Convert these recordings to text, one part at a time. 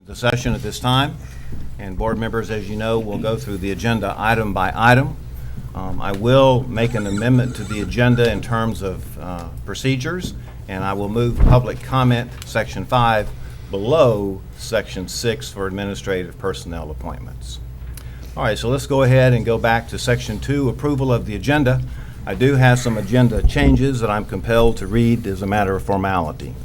The session at this time, and board members, as you know, will go through the agenda item by item. I will make an amendment to the agenda in terms of procedures, and I will move public comment, section 5, below section 6 for administrative personnel appointments. All right, so let's go ahead and go back to section 2, approval of the agenda. I do have some agenda changes that I'm compelled to read as a matter of formality.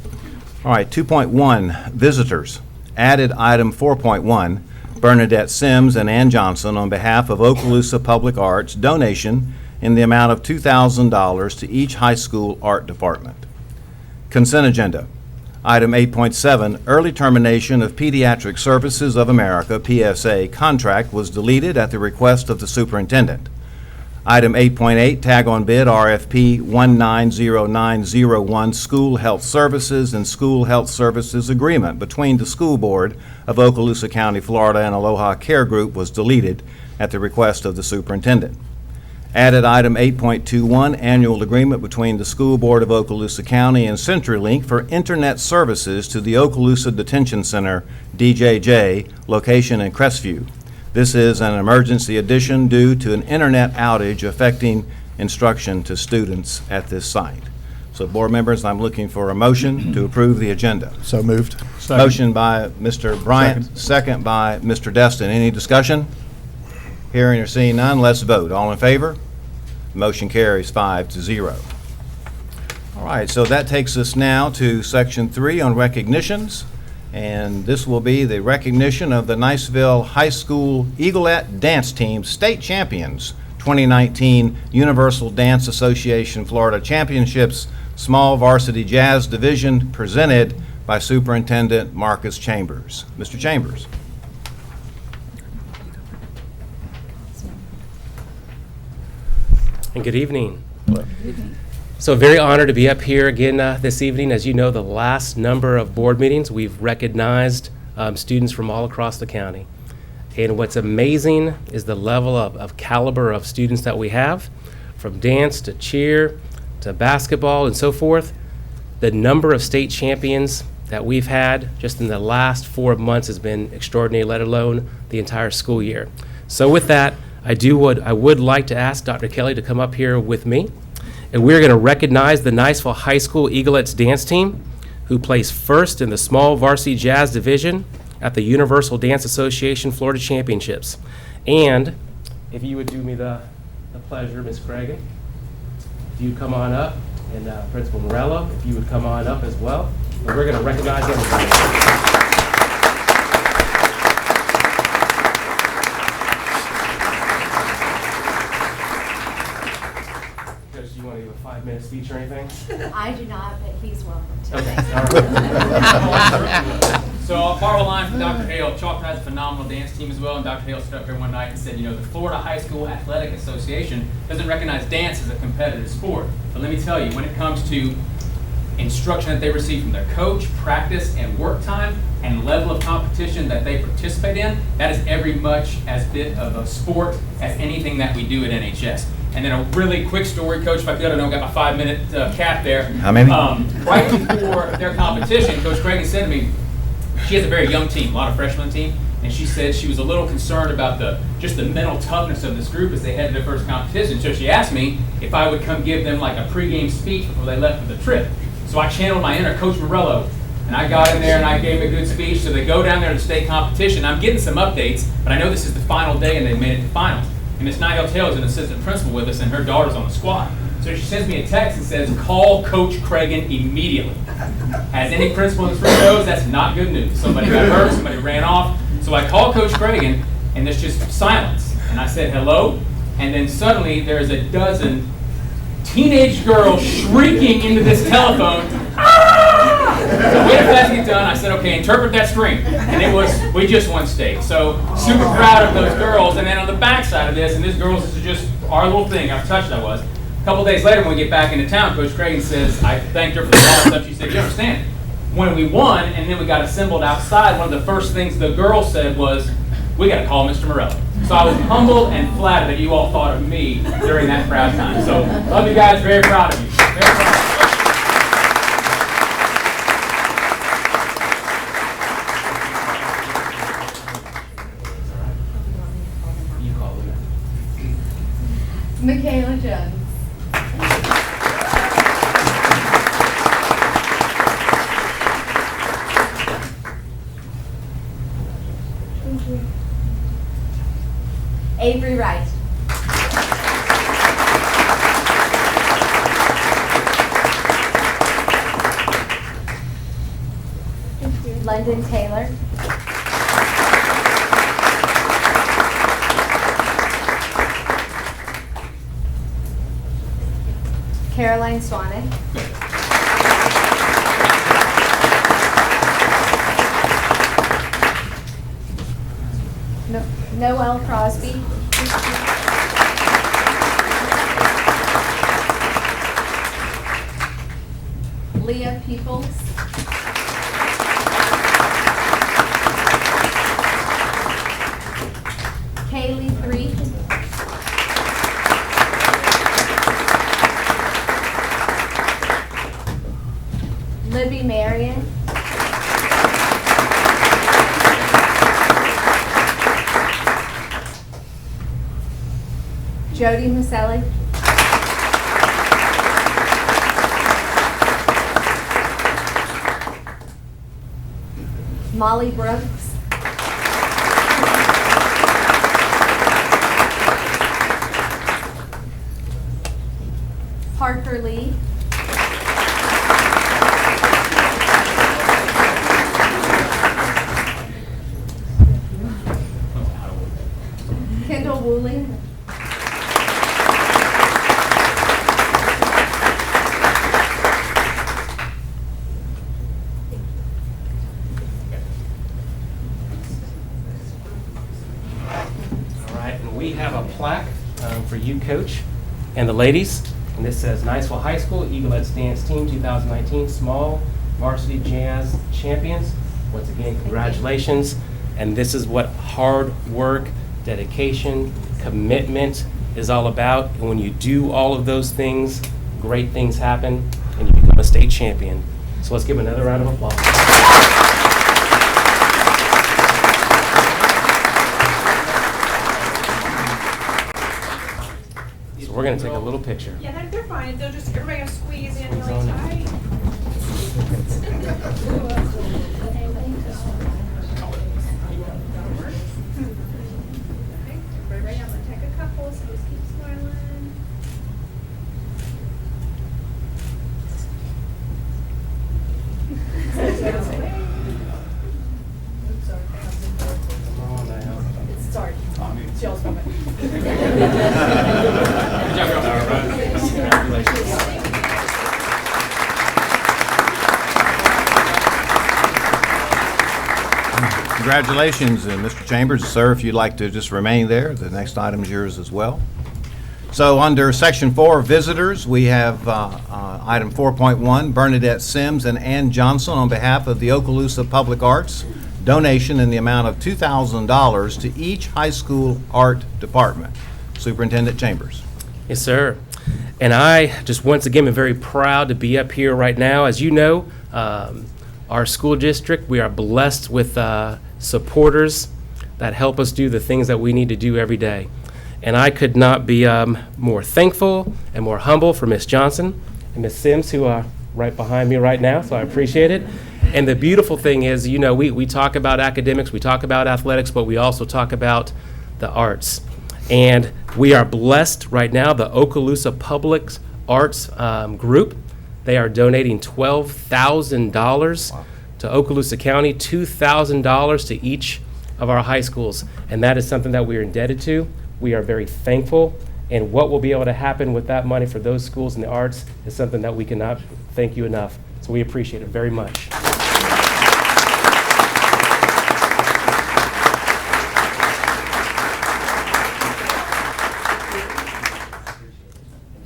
All right, 2.1, visitors. Added item 4.1, Bernadette Sims and Ann Johnson on behalf of Okaloosa Public Arts donation in the amount of $2,000 to each high school art department. Consent agenda. Item 8.7, early termination of Pediatric Services of America, PSA, contract was deleted at the request of the superintendent. Item 8.8, tag on bid RFP 190901 School Health Services and School Health Services Agreement between the School Board of Okaloosa County, Florida and Aloha Care Group was deleted at the request of the superintendent. Added item 8.21, annual agreement between the School Board of Okaloosa County and CenturyLink for internet services to the Okaloosa Detention Center, DJJ, location in Crestview. This is an emergency addition due to an internet outage affecting instruction to students at this site. So, board members, I'm looking for a motion to approve the agenda. So moved. Second. Motion by Mr. Bryant, second by Mr. Destin. Any discussion? Hearing or seeing none, let's vote. All in favor? Motion carries 5-0. All right, so that takes us now to section 3 on recognitions. And this will be the recognition of the Niceville High School Eaglet Dance Team State Champions 2019 Universal Dance Association Florida Championships Small Varsity Jazz Division, presented by Superintendent Marcus Chambers. Mr. Chambers. And good evening. So very honored to be up here again this evening. As you know, the last number of board meetings, we've recognized students from all across the county. And what's amazing is the level of caliber of students that we have, from dance to cheer to basketball and so forth. The number of state champions that we've had just in the last 4 months has been extraordinary, let alone the entire school year. So with that, I would like to ask Dr. Kelly to come up here with me. And we're going to recognize the Niceville High School Eaglets dance team, who placed first in the small varsity jazz division at the Universal Dance Association Florida Championships. And if you would do me the pleasure, Ms. Cregan, if you'd come on up, and Principal Morello, if you would come on up as well. And we're going to recognize everybody. You want to give a 5-minute speech or anything? I do not, but he's welcome to. Okay. So I'll borrow a line from Dr. Hale. Chalk has a phenomenal dance team as well, and Dr. Hale stood up here one night and said, you know, the Florida High School Athletic Association doesn't recognize dance as a competitive sport. But let me tell you, when it comes to instruction that they receive from their coach, practice and work time, and level of competition that they participate in, that is every much as bit of a sport as anything that we do at NHS. And then a really quick story, Coach, if I could, I know I got my 5-minute cap there. How many? Right before their competition, Coach Cregan said to me, she has a very young team, a lot of freshmen on the team, and she said she was a little concerned about just the mental toughness of this group as they head to their first competition. So she asked me if I would come give them like a pregame speech before they left for the trip. So I channeled my inner Coach Morello, and I got in there and I gave a good speech. So they go down there to the state competition. I'm getting some updates, but I know this is the final day and they made it to finals. And Miss Nigel Taylor is an assistant principal with us, and her daughter's on the squad. So she sends me a text and says, call Coach Cregan immediately. As any principal in this room knows, that's not good news. Somebody got hurt, somebody ran off. So I call Coach Cregan, and there's just silence. And I said, hello? And then suddenly there's a dozen teenage girls shrieking into this telephone. Ah! So wait for that to get done. I said, okay, interpret that scream. And it was, we just won state. So super proud of those girls. And then on the backside of this, and this girls, this is just our little thing, how touched I was. A couple days later when we get back into town, Coach Cregan says, I thanked her for the ball stuff. She said, you understand, when we won and then we got assembled outside, one of the first things the girls said was, we got to call Mr. Morello. So I was humbled and flattered that you all thought of me during that proud time. So love you guys, very proud of you. Very proud of you. Avery Wright. London Taylor. Caroline Swanek. Noelle Crosby. Leah Peoples. Kaylee Three. Libby Marion. Jody Maselli. Molly Brooks. Parker Lee. Kendall Woolley. All right, and we have a plaque for you, Coach, and the ladies. And this says Niceville High School Eaglettes Dance Team 2019 Small Varsity Jazz Champions. Once again, congratulations. And this is what hard work, dedication, commitment is all about. And when you do all of those things, great things happen and you become a state champion. So let's give another round of applause. So we're going to take a little picture. Yeah, they're fine. They'll just, everybody will squeeze in Squeeze really on in. tight. Everybody, I'm gonna take a couple, so just keep smiling. Come on now. Sorry. It's y'all's moment. Good job, girls. Congratulations. Congratulations, Mr. Chambers. Sir, if you'd like to just remain there, the next item is yours as well. So under Section 4, Visitors, we have item 4.1, Bernadette Sims and Ann Johnson on behalf of the Okaloosa Public Arts, donation in the amount of $2,000 to each high school art department. Superintendent Chambers. Yes, sir. And I just once again am very proud to be up here right now. As you know, our school district, we are blessed with supporters that help us do the things that we need to do every day. And I could not be more thankful and more humble for Miss Johnson and Miss Sims, who are right behind me right now, so I appreciate it. And the beautiful thing is, you know, we talk about academics, we talk about athletics, but we also talk about the arts. And we are blessed right now, the Okaloosa Public Arts group, they are donating $12,000 to Okaloosa County, $2,000 to each of our high schools. And that is something that we are indebted to. We are very thankful. And what will be able to happen with that money for those schools in the arts is something that we cannot thank you enough. So we appreciate it very much. Do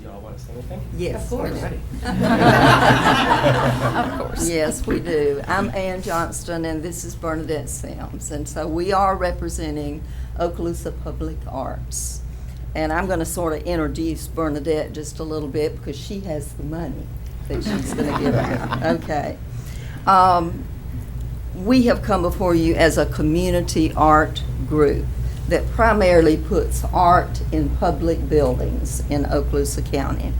y'all want to say anything? Yes. Of course. we do. Of course. Yes, we do. I'm Ann Johnston, and this is Bernadette Sims. And so we are representing Okaloosa Public Arts. And I'm going to sort of introduce Bernadette just a little bit because she has the money that she's going to give out. Okay. We have come before you as a community art group that primarily puts art in public buildings in Okaloosa County.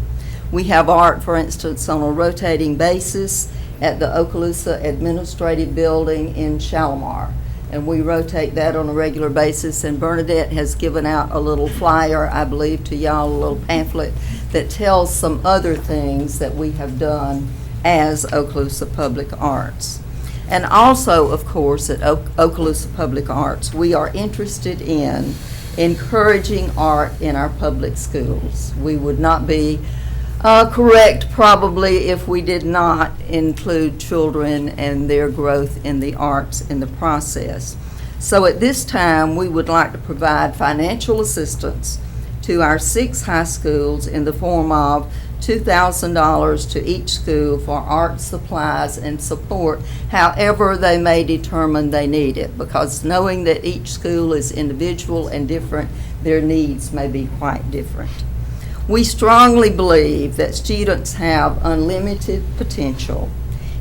We have art, for instance, on a rotating basis at the Okaloosa Administrative Building in Shalimar. and we rotate that on a regular basis. And Bernadette has given out a little flyer, I believe, to y'all, a little pamphlet that tells some other things that we have done as Okaloosa Public Arts. And also, of course, at Okaloosa Public Arts, we are interested in encouraging art in our public schools. We would not be correct probably if we did not include children and their growth in the arts in the process. So at this time, we would like to provide financial assistance to our 6 high schools in the form of $2,000 to each school for art supplies and support, however they may determine they need it, because knowing that each school is individual and different, their needs may be quite different. We strongly believe that students have unlimited potential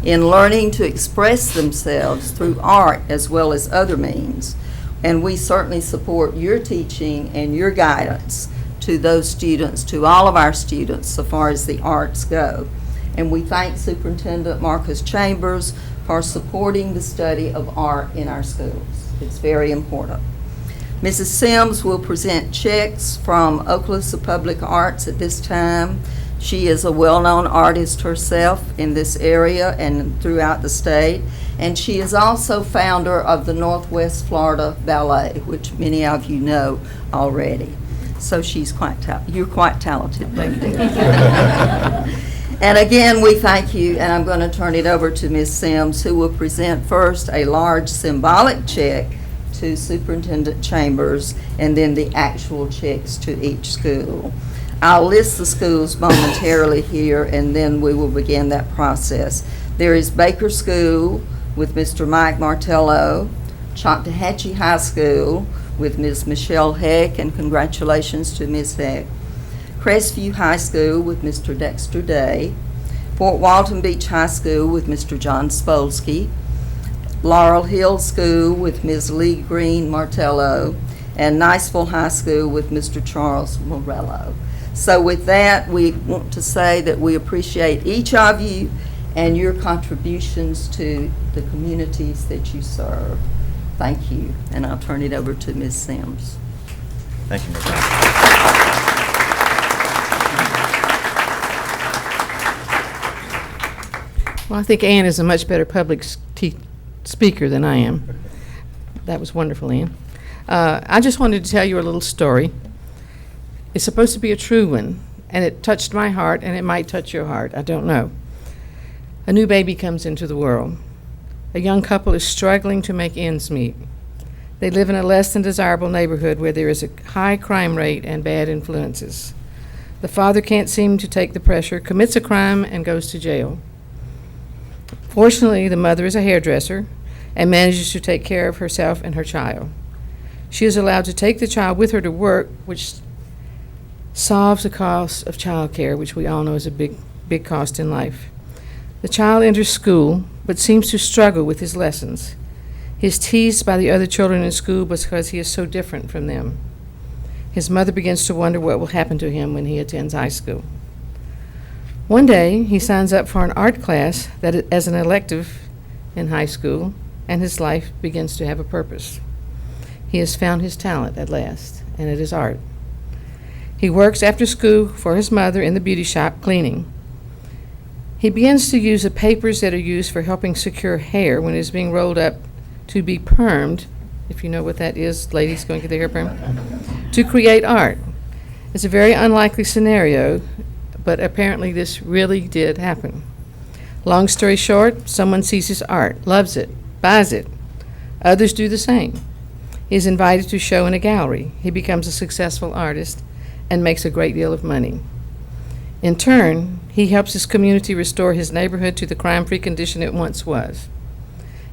in learning to express themselves through art as well as other means, and we certainly support your teaching and your guidance to those students, to all of our students, so far as the arts go. And we thank Superintendent Marcus Chambers for supporting the study of art in our schools. It's very important. Mrs. Sims will present checks from Okaloosa Public Arts at this time. She is a well-known artist herself in this area and throughout the state, and she is also founder of the Northwest Florida Ballet, which many of you know already. So she's you're quite talented, lady. And again, we thank you, and I'm going to turn it over to Ms. Sims, who will present first a large symbolic check to Superintendent Chambers, and then the actual checks to each school. I'll list the schools momentarily here, and then we will begin that process. There is Baker School with Mr. Mike Martello, Choctawhatchee High School with Ms. Michelle Heck, and congratulations to Ms. Heck. Crestview High School with Mr. Dexter Day, Fort Walton Beach High School with Mr. John Spolsky, Laurel Hill School with Ms. Lee Green Martello, and Niceville High School with Mr. Charles Morello. So with that, we want to say that we appreciate each of you and your contributions to the communities that you serve. Thank you, and I'll turn it over to Ms. Sims. Thank you, Ms. Sims. Well, I think Ann is a much better public speaker than I am. That was wonderful, Ann. I just wanted to tell you a little story. It's supposed to be a true one, and it touched my heart, and it might touch your heart. I don't know. A new baby comes into the world. A young couple is struggling to make ends meet. They live in a less than desirable neighborhood where there is a high crime rate and bad influences. The father can't seem to take the pressure, commits a crime, and goes to jail. Fortunately, the mother is a hairdresser and manages to take care of herself and her child. She is allowed to take the child with her to work, which solves the cost of child care, which we all know is a big cost in life. The child enters school, but seems to struggle with his lessons. He is teased by the other children in school because he is so different from them. His mother begins to wonder what will happen to him when he attends high school. One day, he signs up for an art class as an elective in high school, and his life begins to have a purpose. He has found his talent at last, and it is art. He works after school for his mother in the beauty shop cleaning. He begins to use the papers that are used for helping secure hair when it is being rolled up to be permed, if you know what that is, ladies going to get their hair permed, to create art. It's a very unlikely scenario, but apparently this really did happen. Long story short, someone sees his art, loves it, buys it. Others do the same. He is invited to show in a gallery. He becomes a successful artist and makes a great deal of money. In turn, he helps his community restore his neighborhood to the crime-free condition it once was.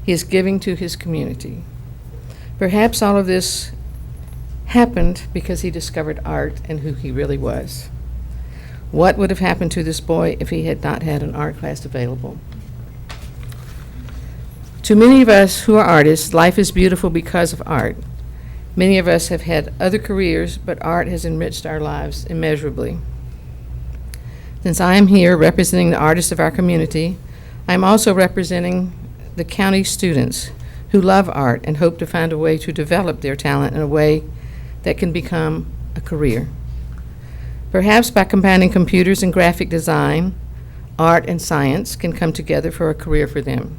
He is giving to his community. Perhaps all of this happened because he discovered art and who he really was. What would have happened to this boy if he had not had an art class available? To many of us who are artists, life is beautiful because of art. Many of us have had other careers, but art has enriched our lives immeasurably. Since I am here representing the artists of our community, I am also representing the county students who love art and hope to find a way to develop their talent in a way that can become a career. Perhaps by combining computers and graphic design, art and science can come together for a career for them.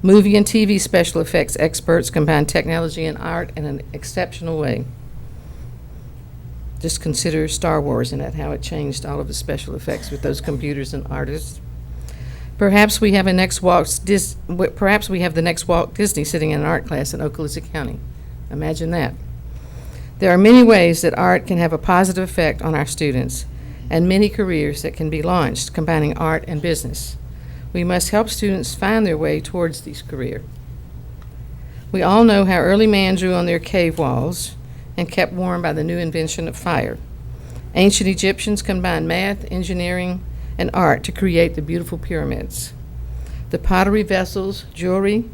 Movie and TV special effects experts combine technology and art in an exceptional way. Just consider Star Wars and how it changed all of the special effects with those computers and artists. Perhaps we have the next Walt Disney sitting in an art class in Okaloosa County. Imagine that. There are many ways that art can have a positive effect on our students, and many careers that can be launched combining art and business. We must help students find their way towards these careers. We all know how early man drew on their cave walls and kept warm by the new invention of fire. Ancient Egyptians combined math, engineering, and art to create the beautiful pyramids. The pottery vessels, jewelry,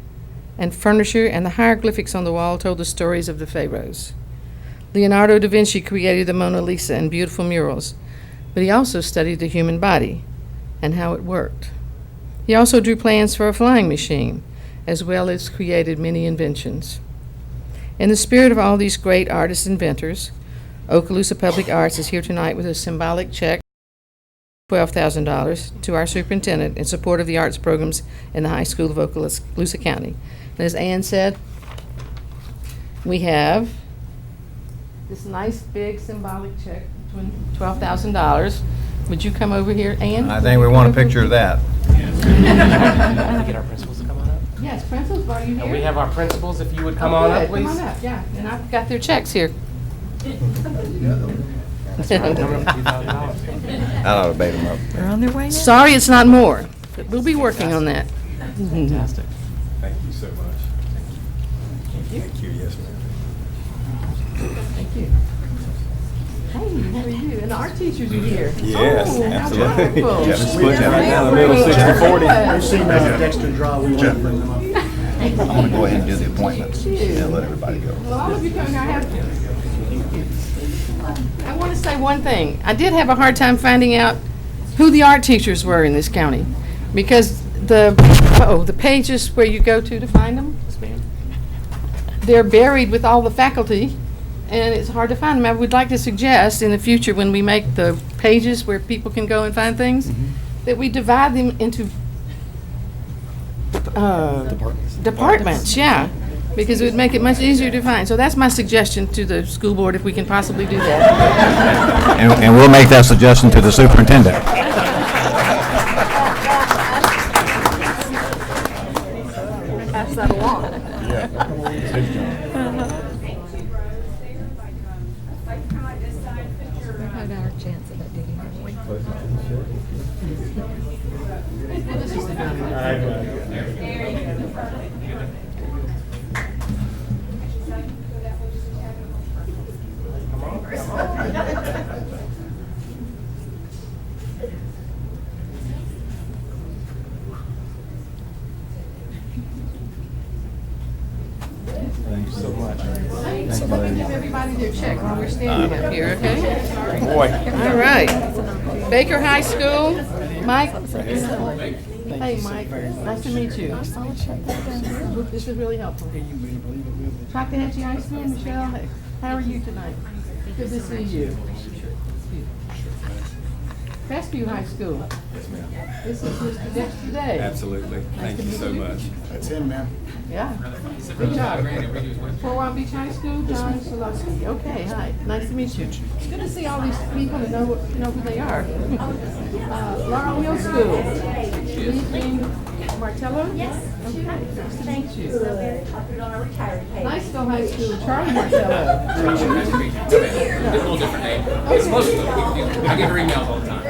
and furniture, and the hieroglyphics on the wall told the stories of the pharaohs. Leonardo da Vinci created the Mona Lisa and beautiful murals, but he also studied the human body and how it worked. He also drew plans for a flying machine, as well as created many inventions. In the spirit of all these great artist inventors, Okaloosa Public Arts is here tonight with a symbolic check, $12,000, to our superintendent in support of the arts programs in the high school of Okaloosa County. And as Ann said, we have this nice big symbolic check, $12,000. Would you come over here, Ann? I think we want a picture of that. Get our principals to come on up. Yes, principals, are you here? And we have our principals, if you would come Oh, on good. up, please. Come on up, yeah, and I've got their checks here. $2,000. I ought to bait them up. They're on their way now. Sorry it's not more, but we'll be working on that. Fantastic. Thank you so much. Thank you, yes, ma'am. Thank you. Hey, how are you? And the art teachers are here. Yes, Oh, how absolutely. wonderful. Jeff, split that right down the middle, 60/40. I've seen Dexter draw, we want to bring them up. I'm going to go ahead and do the appointments and let everybody go. Well, all of you coming, I want to say one thing. I did have a hard time finding out who the art teachers were in this county, because the pages where you go to find them, they're buried with all the faculty, and it's hard to find them. I would like to suggest in the future, when we make the pages where people can go and find things, that we divide them into departments, yeah, because it would make it much easier to find. So that's my suggestion to the school board, if we can possibly do that. And we'll make that suggestion to the superintendent. Pass that along. Thank you so much. Thanks. So let me give everybody their check while we're standing up here, okay? Boy. All right. Baker High School, Mike. Hey, Mike, nice to meet you. This is really helpful. Tocantins High School, Michelle, hey, how are you tonight? Good to see you. Crestview High School. Yes, ma'am. This is Mr. Dexter Day. Absolutely. Thank you so much. That's him, man. Yeah. Good job. Fort Walton Beach High School, John Solowski. Okay, hi, nice to meet you. It's good to see all these people that know who they are. Laurel Hill School. Lee Jean Martello? Yes. Okay, nice to meet you. Niceville High School, Charlie Martello. It's a little different name. It's close to it. I get her emails all the time.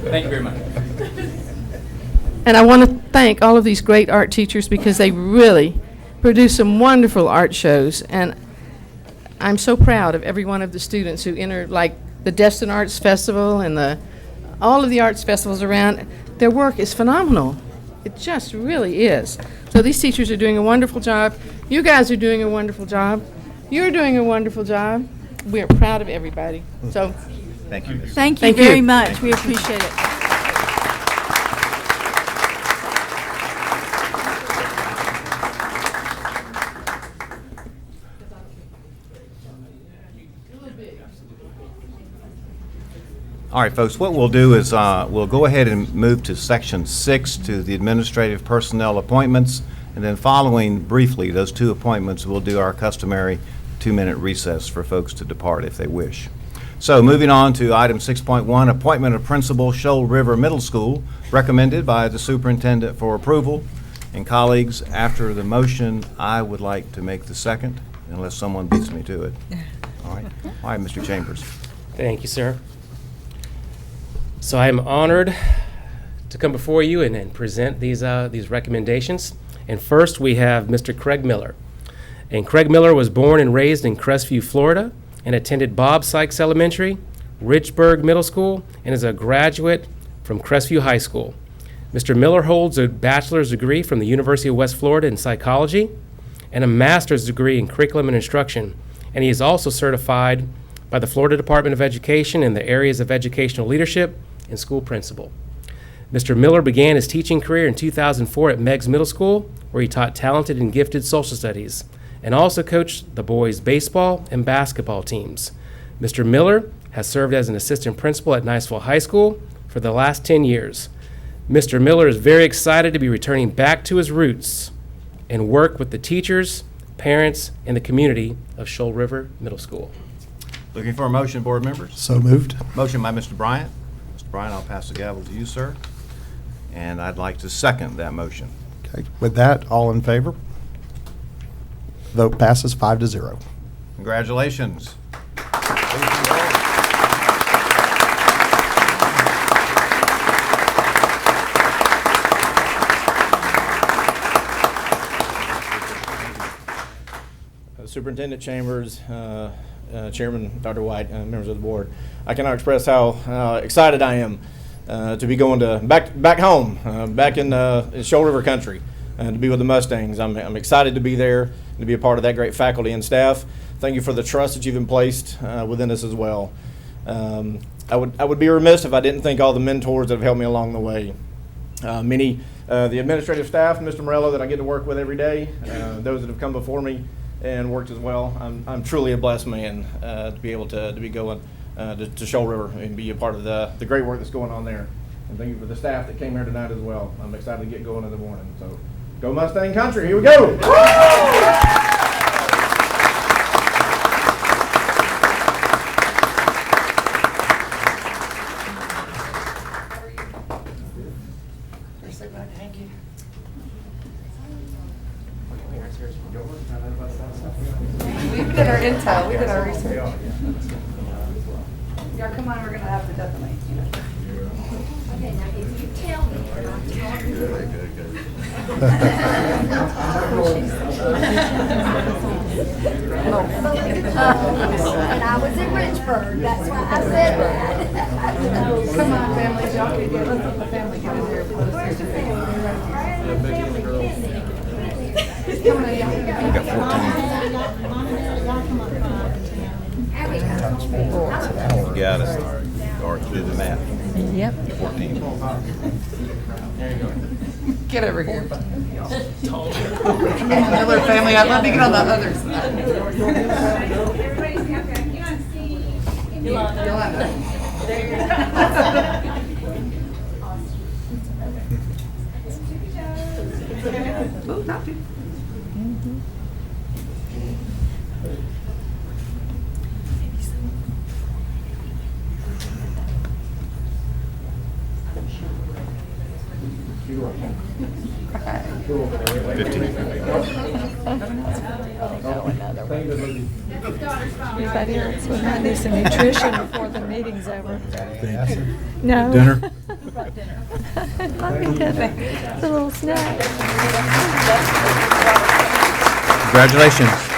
Thank you very much. And I want to thank all of these great art teachers, because they really produce some wonderful art shows. And I'm so proud of every one of the students who enter, like the Destin Arts Festival and all of the arts festivals around. Their work is phenomenal. It just really is. So these teachers are doing a wonderful job. You guys are doing a wonderful job. You're doing a wonderful job. We're proud of everybody. So Thank you, Ms. Thank you Thank you. very much. We appreciate it. All right, folks, what we'll do is we'll go ahead and move to Section 6 to the administrative personnel appointments, and then following briefly those two appointments, we'll do our customary 2-minute recess for folks to depart if they wish. So moving on to item 6.1, appointment of principal Shoal River Middle School, recommended by the superintendent for approval. And colleagues, after the motion, I would like to make the second, unless someone beats me to it. All right, Mr. Chambers. Thank you, sir. So I am honored to come before you and present these recommendations. And first, we have Mr. Craig Miller. And Craig Miller was born and raised in Crestview, Florida, and attended Bob Sykes Elementary, Richburg Middle School, and is a graduate from Crestview High School. Mr. Miller holds a bachelor's degree from the University of West Florida in psychology and a master's degree in curriculum and instruction, and he is also certified by the Florida Department of Education in the areas of educational leadership and school principal. Mr. Miller began his teaching career in 2004 at Meigs Middle School, where he taught talented and gifted social studies, and also coached the boys' baseball and basketball teams. Mr. Miller has served as an assistant principal at Niceville High School for the last 10 years. Mr. Miller is very excited to be returning back to his roots and work with the teachers, parents, and the community of Shoal River Middle School. Looking for a motion, board members? So moved. Motion by Mr. Bryant. Mr. Bryant, I'll pass the gavel to you, sir. And I'd like to second that motion. Okay. With that, all in favor? Vote passes 5-0. Congratulations. Superintendent Chambers, Chairman Dr. White, members of the board, I cannot express how excited I am to be going to back home, back in Shoal River country, to be with the Mustangs. I'm excited to be there and to be a part of that great faculty and staff. Thank you for the trust that you've been placed within us as well. I would be remiss if I didn't thank all the mentors that have helped me along the way. The administrative staff, Mr. Morello, that I get to work with every day, those that have come before me and worked as well. I'm truly a blessed man to be able to be going to Shoal River and be a part of the great work that's going on there. And thank you for the staff that came here tonight as well. I'm excited to get going in the morning. So go Mustang Country, here we go. We did our intel, we did our research. Yeah, come on, we're gonna have to definitely, you know. Okay, now if you tell me and I was in Richburg, that's why I said that. Come on, families, y'all can get, let's let the family get in there. Where's the family? Come on, y'all. We got 14. There we go. You got it. Or do the math. Yep. 14. Get over here. Another family, let me get on the other side. Everybody's okay. You want to see? Ooh, not too. Everybody else, we might do some nutrition before the meeting's over. No. Dinner? It's a little snack. Congratulations.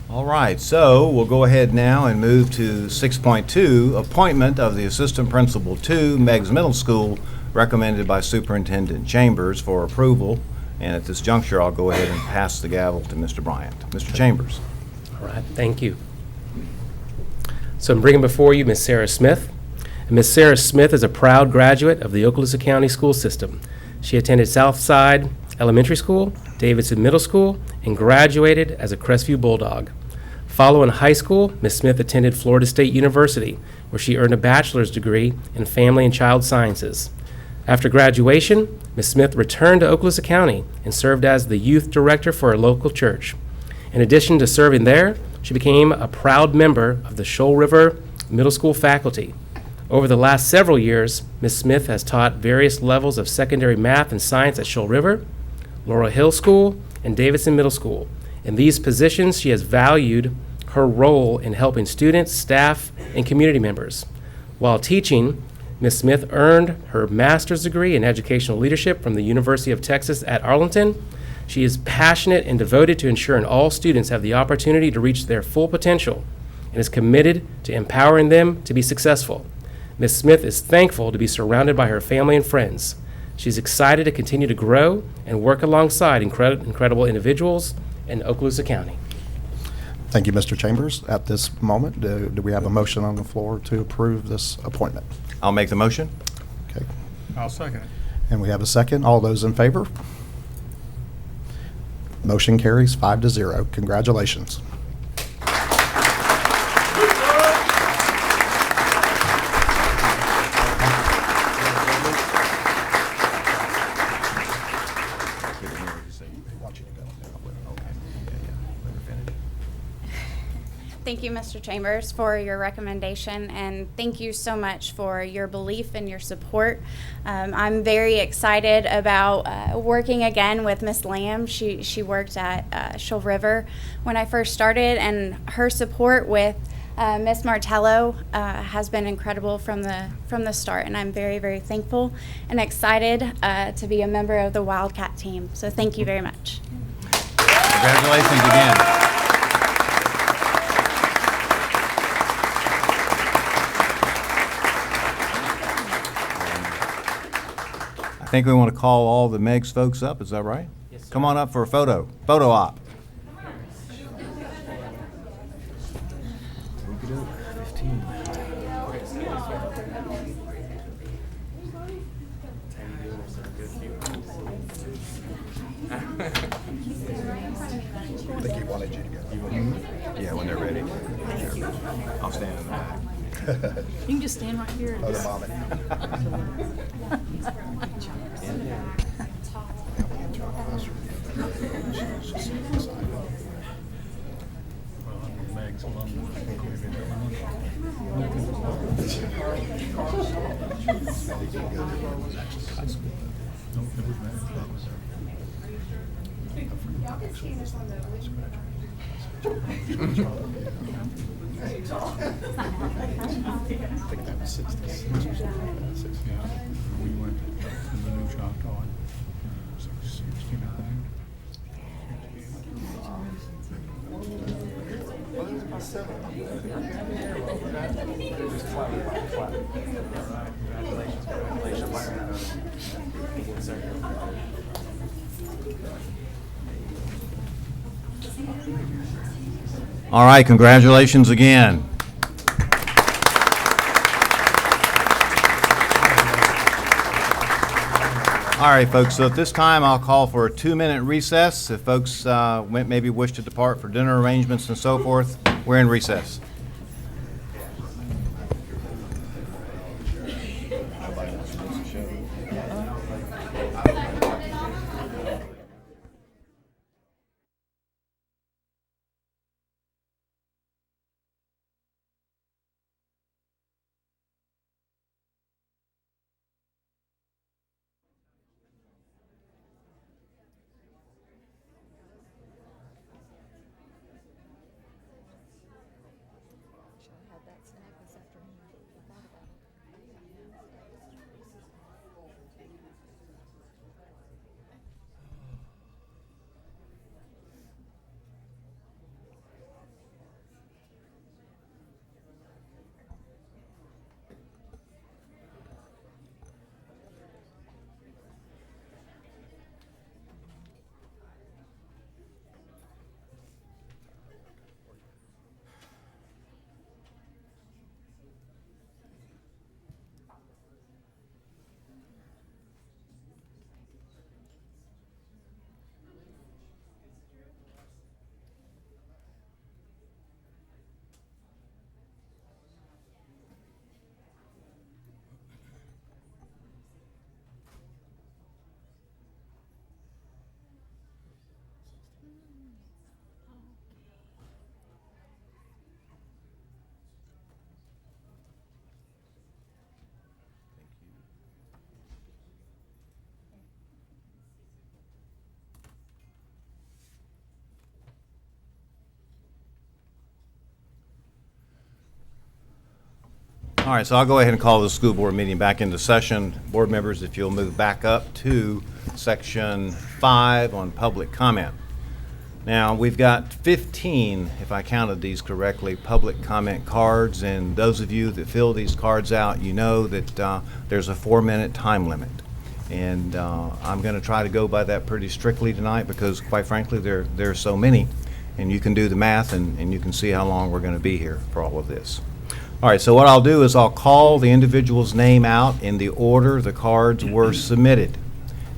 All right, so we'll go ahead now and move to 6.2, appointment of the Assistant Principal to Meigs Middle School, recommended by Superintendent Chambers for approval. And at this juncture, I'll go ahead and pass the gavel to Mr. Bryant. Mr. Chambers. All right, thank you. So I'm bringing before you Ms. Sarah Smith. And Ms. Sarah Smith is a proud graduate of the Okaloosa County School System. She attended Southside Elementary School, Davidson Middle School, and graduated as a Crestview Bulldog. Following high school, Ms. Smith attended Florida State University, where she earned a bachelor's degree in Family and Child Sciences. After graduation, Ms. Smith returned to Okaloosa County and served as the youth director for a local church. In addition to serving there, she became a proud member of the Shoal River Middle School faculty. Over the last several years, Ms. Smith has taught various levels of secondary math and science at Shoal River, Laurel Hill School, and Davidson Middle School. In these positions, she has valued her role in helping students, staff, and community members. While teaching, Ms. Smith earned her master's degree in educational leadership from the University of Texas at Arlington. She is passionate and devoted to ensuring all students have the opportunity to reach their full potential and is committed to empowering them to be successful. Ms. Smith is thankful to be surrounded by her family and friends. She's excited to continue to grow and work alongside incredible individuals in Okaloosa County. Thank you, Mr. Chambers. At this moment, do we have a motion on the floor to approve this appointment? I'll make the motion. Okay. I'll second it. And we have a second. All those in favor? Motion carries 5-0. Congratulations. Thank you, Mr. Chambers, for your recommendation, and thank you so much for your belief and your support. I'm very excited about working again with Miss Lamb. She worked at Shoal River when I first started, and her support with Miss Martello has been incredible from the start, and I'm very, very thankful and excited to be a member of the Wildcat team. So thank you very much. Congratulations again. I think we want to call all the Megs folks up, is that right? Yes, sir. Come on up for a photo op. I think he wanted you to go. Yeah, when they're ready. I'll stand in the back. You can just stand right here. Oh, the mommy. We went to the new Choctaw, 69. All right, congratulations again. All right, folks, so at this time, I'll call for a 2-minute recess. If folks maybe wish to depart for dinner arrangements and so forth, we're in recess. All right, so I'll go ahead and call the school board meeting back into session. Board members, if you'll move back up to section 5 on public comment. Now, we've got 15, if I counted these correctly, public comment cards, and those of you that fill these cards out, you know that there's a 4-minute time limit. And I'm going to try to go by that pretty strictly tonight because, quite frankly, there are so many, and you can do the math and you can see how long we're going to be here for all of this. All right, so what I'll do is I'll call the individual's name out in the order the cards were submitted.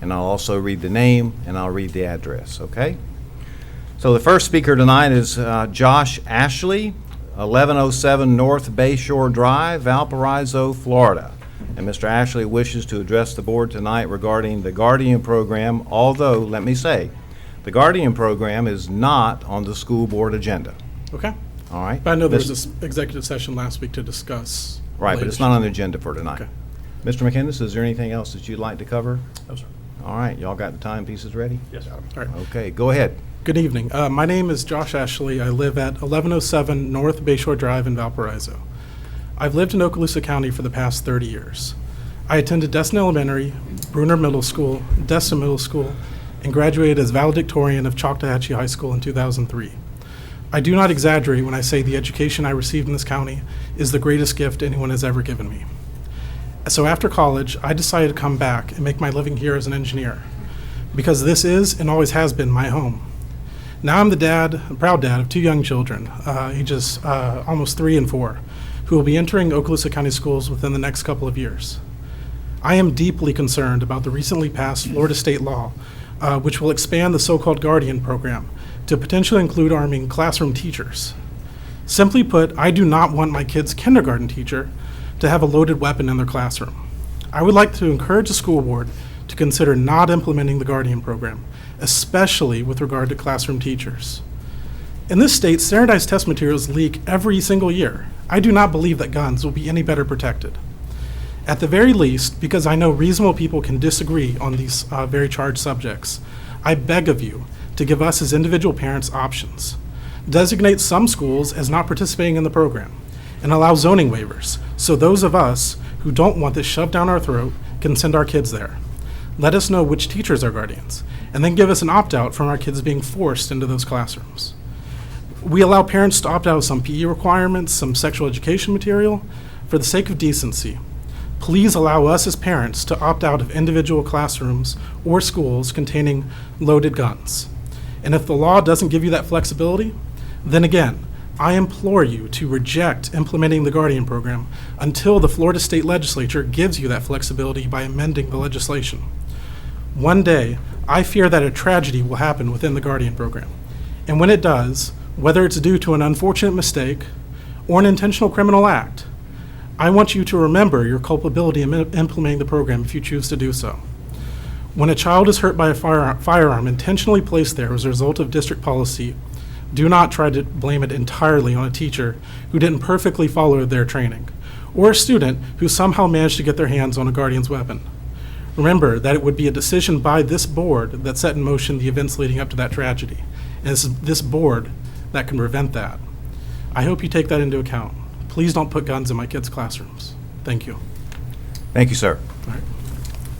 And I'll also read the name and I'll read the address, okay? So the first speaker tonight is Josh Ashley, 1107 North Bayshore Drive, Valparaiso, Florida. And Mr. Ashley wishes to address the board tonight regarding the Guardian Program, although, let me say, the Guardian Program is not on the school board agenda. Okay. All right? But I know there was this executive session last week to discuss. Right, but related it's not on the agenda for tonight. Okay. Mr. McInnes, is there anything else that you'd like to cover? No, sir. All right, y'all got the timepieces ready? Yes, sir. All right. Okay, go ahead. Good evening. My name is Josh Ashley. I live at 1107 North Bayshore Drive in Valparaiso. I've lived in Okaloosa County for the past 30 years. I attended Destin Elementary, Bruner Middle School, Destin Middle School, and graduated as valedictorian of Choctawhatchee High School in 2003. I do not exaggerate when I say the education I received in this county is the greatest gift anyone has ever given me. So after college, I decided to come back and make my living here as an engineer, because this is and always has been my home. Now I'm a proud dad of 2 young children, ages almost 3 and 4, who will be entering Okaloosa County schools within the next couple of years. I am deeply concerned about the recently passed Florida state law, which will expand the so-called Guardian Program to potentially include arming classroom teachers. Simply put, I do not want my kid's kindergarten teacher to have a loaded weapon in their classroom. I would like to encourage the school board to consider not implementing the Guardian Program, especially with regard to classroom teachers. In this state, standardized test materials leak every single year. I do not believe that guns will be any better protected. At the very least, because I know reasonable people can disagree on these very charged subjects, I beg of you to give us as individual parents options. Designate some schools as not participating in the program and allow zoning waivers so those of us who don't want this shoved down our throat can send our kids there. Let us know which teachers are guardians, and then give us an opt-out from our kids being forced into those classrooms. We allow parents to opt out of some PE requirements, some sexual education material. For the sake of decency, please allow us as parents to opt out of individual classrooms or schools containing loaded guns. And if the law doesn't give you that flexibility, then again, I implore you to reject implementing the Guardian Program until the Florida State Legislature gives you that flexibility by amending the legislation. One day, I fear that a tragedy will happen within the Guardian Program. And when it does, whether it's due to an unfortunate mistake or an intentional criminal act, I want you to remember your culpability in implementing the program if you choose to do so. When a child is hurt by a firearm intentionally placed there as a result of district policy, do not try to blame it entirely on a teacher who didn't perfectly follow their training, or a student who somehow managed to get their hands on a guardian's weapon. Remember that it would be a decision by this board that set in motion the events leading up to that tragedy, and it's this board that can prevent that. I hope you take that into account. Please don't put guns in my kids' classrooms. Thank you. Thank you, sir. All right.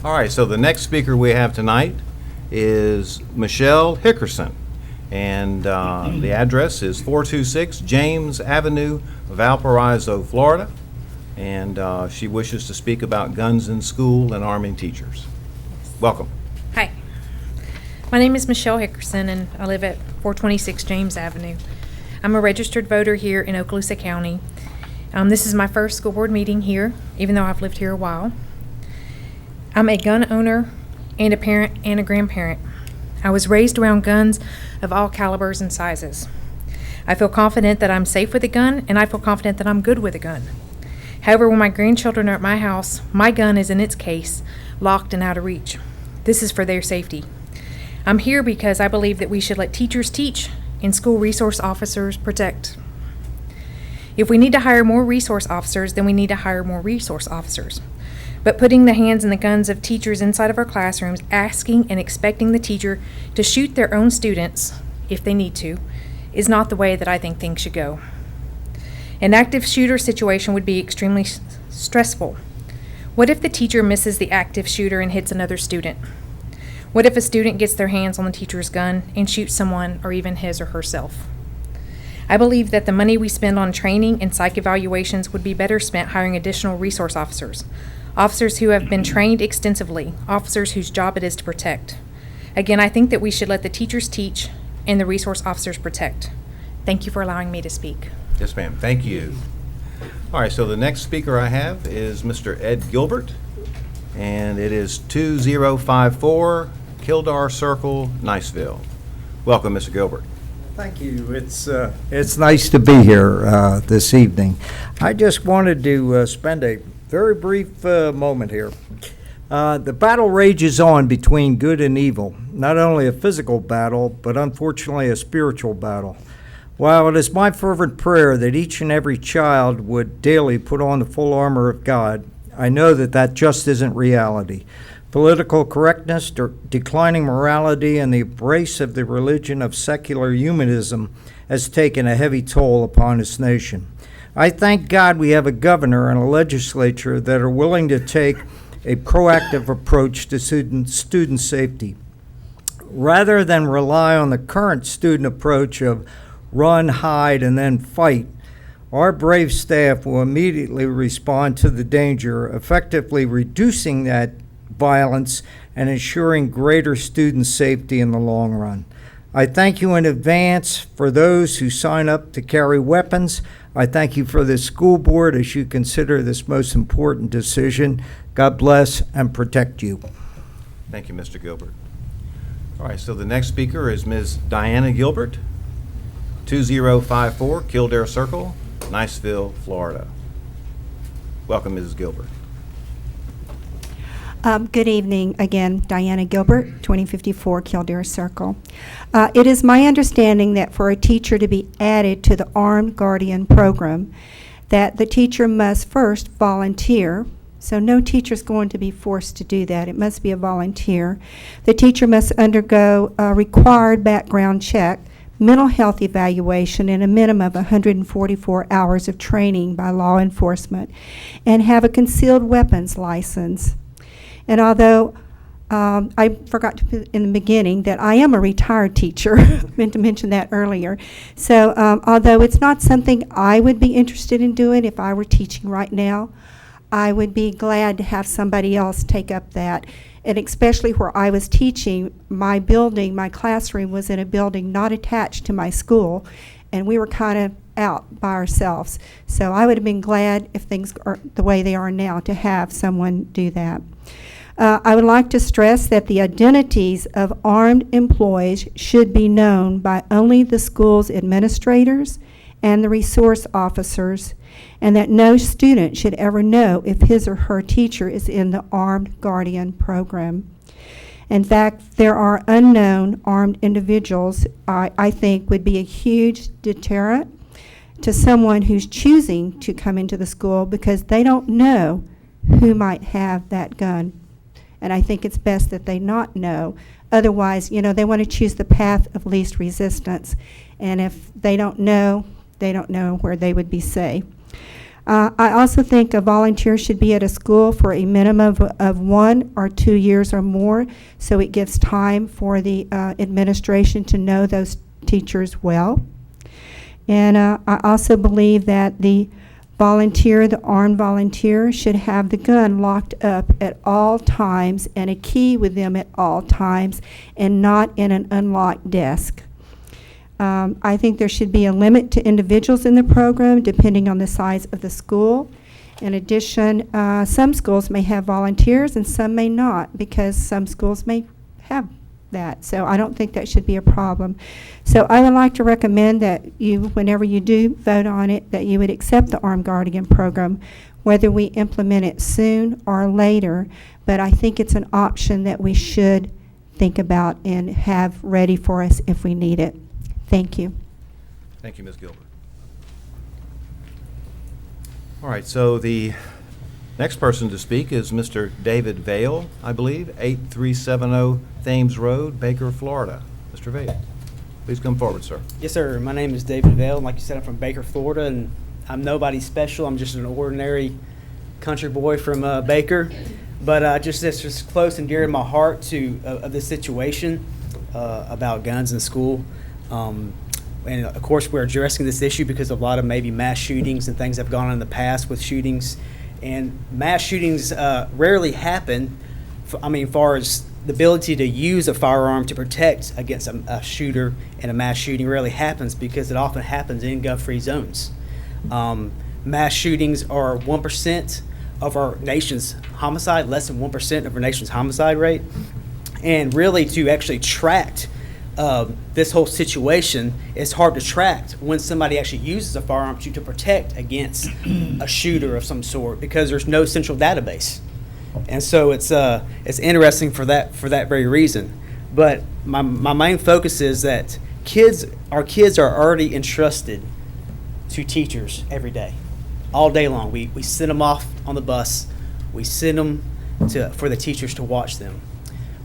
All right, so the next speaker we have tonight is Michelle Hickerson, and the address is 426 James Avenue, Valparaiso, Florida, and she wishes to speak about guns in school and arming teachers. Welcome. Hi. My name is Michelle Hickerson, and I live at 426 James Avenue. I'm a registered voter here in Okaloosa County. This is my first school board meeting here, even though I've lived here a while. I'm a gun owner and a parent and a grandparent. I was raised around guns of all calibers and sizes. I feel confident that I'm safe with a gun, and I feel confident that I'm good with a gun. However, when my grandchildren are at my house, my gun is in its case, locked and out of reach. This is for their safety. I'm here because I believe that we should let teachers teach and school resource officers protect. If we need to hire more resource officers, then we need to hire more resource officers. But putting the hands in the guns of teachers inside of our classrooms, asking and expecting the teacher to shoot their own students, if they need to, is not the way that I think things should go. An active shooter situation would be extremely Stressful. What if the teacher misses the active shooter and hits another student? What if a student gets their hands on the teacher's gun and shoots someone or even his or herself? I believe that the money we spend on training and psych evaluations would be better spent hiring additional resource officers, officers who have been trained extensively, officers whose job it is to protect. Again, I think that we should let the teachers teach and the resource officers protect. Thank you for allowing me to speak. Yes, ma'am. Thank you. All right, so the next speaker I have is Mr. Ed Gilbert, and it is 2054 Kildare Circle, Niceville. Welcome, Mr. Gilbert. Thank you. It's nice to be here this evening. I just wanted to spend a very brief moment here. The battle rages on between good and evil, not only a physical battle, but unfortunately a spiritual battle. While it is my fervent prayer that each and every child would daily put on the full armor of God, I know that that just isn't reality. Political correctness, declining morality, and the embrace of the religion of secular humanism has taken a heavy toll upon this nation. I thank God we have a governor and a legislature that are willing to take a proactive approach to student safety. Rather than rely on the current student approach of run, hide, and then fight, our brave staff will immediately respond to the danger, effectively reducing that violence and ensuring greater student safety in the long run. I thank you in advance for those who sign up to carry weapons. I thank you for the school board as you consider this most important decision. God bless and protect you. Thank you, Mr. Gilbert. All right, so the next speaker is Ms. Diana Gilbert, 2054 Kildare Circle, Niceville, Florida. Welcome, Mrs. Gilbert. Good evening. Again, Diana Gilbert, 2054 Kildare Circle. It is my understanding that for a teacher to be added to the Armed Guardian Program, that the teacher must first volunteer. So no teacher is going to be forced to do that. It must be a volunteer. The teacher must undergo a required background check, mental health evaluation, and a minimum of 144 hours of training by law enforcement, and have a concealed weapons license. And although I forgot to put in the beginning that I am a retired teacher, meant to mention that earlier. So although it's not something I would be interested in doing if I were teaching right now, I would be glad to have somebody else take up that. And especially where I was teaching, my building, my classroom was in a building not attached to my school, and we were kind of out by ourselves. So I would have been glad, if things are the way they are now, to have someone do that. I would like to stress that the identities of armed employees should be known by only the school's administrators and the resource officers, and that no student should ever know if his or her teacher is in the Armed Guardian Program. In fact, there are unknown armed individuals I think would be a huge deterrent to someone who's choosing to come into the school because they don't know who might have that gun. And I think it's best that they not know. Otherwise, you know, they want to choose the path of least resistance. And if they don't know where they would be safe. I also think a volunteer should be at a school for a minimum of 1 or 2 years or more, so it gives time for the administration to know those teachers well. And I also believe that the armed volunteer, should have the gun locked up at all times and a key with them at all times and not in an unlocked desk. I think there should be a limit to individuals in the program depending on the size of the school. In addition, some schools may have volunteers and some may not, because some schools may have that. So I don't think that should be a problem. So I would like to recommend that you, whenever you do vote on it, that you would accept the Armed Guardian Program, whether we implement it soon or later. But I think it's an option that we should think about and have ready for us if we need it. Thank you. Thank you, Ms. Gilbert. All right, so the next person to speak is Mr. David Vale, I believe, 8370 Thames Road, Baker, Florida. Mr. Vale, please come forward, sir. Yes, sir. My name is David Vale. Like you said, I'm from Baker, Florida, and I'm nobody special. I'm just an ordinary country boy from Baker, but just it's just close and dear to my heart to of this situation about guns in school. And of course, we're addressing this issue because of a lot of maybe mass shootings and things that have gone on in the past with shootings. And mass shootings rarely happen, far as the ability to use a firearm to protect against a shooter in a mass shooting rarely happens because it often happens in gun-free zones. Mass shootings are 1% of our nation's homicide, less than 1% of our nation's homicide rate. And really to actually track this whole situation, it's hard to track when somebody actually uses a firearm to protect against a shooter of some sort because there's no central database. And so it's interesting for that very reason. But my main focus is that our kids are already entrusted to teachers every day, all day long. We send them off on the bus. We send them for the teachers to watch them.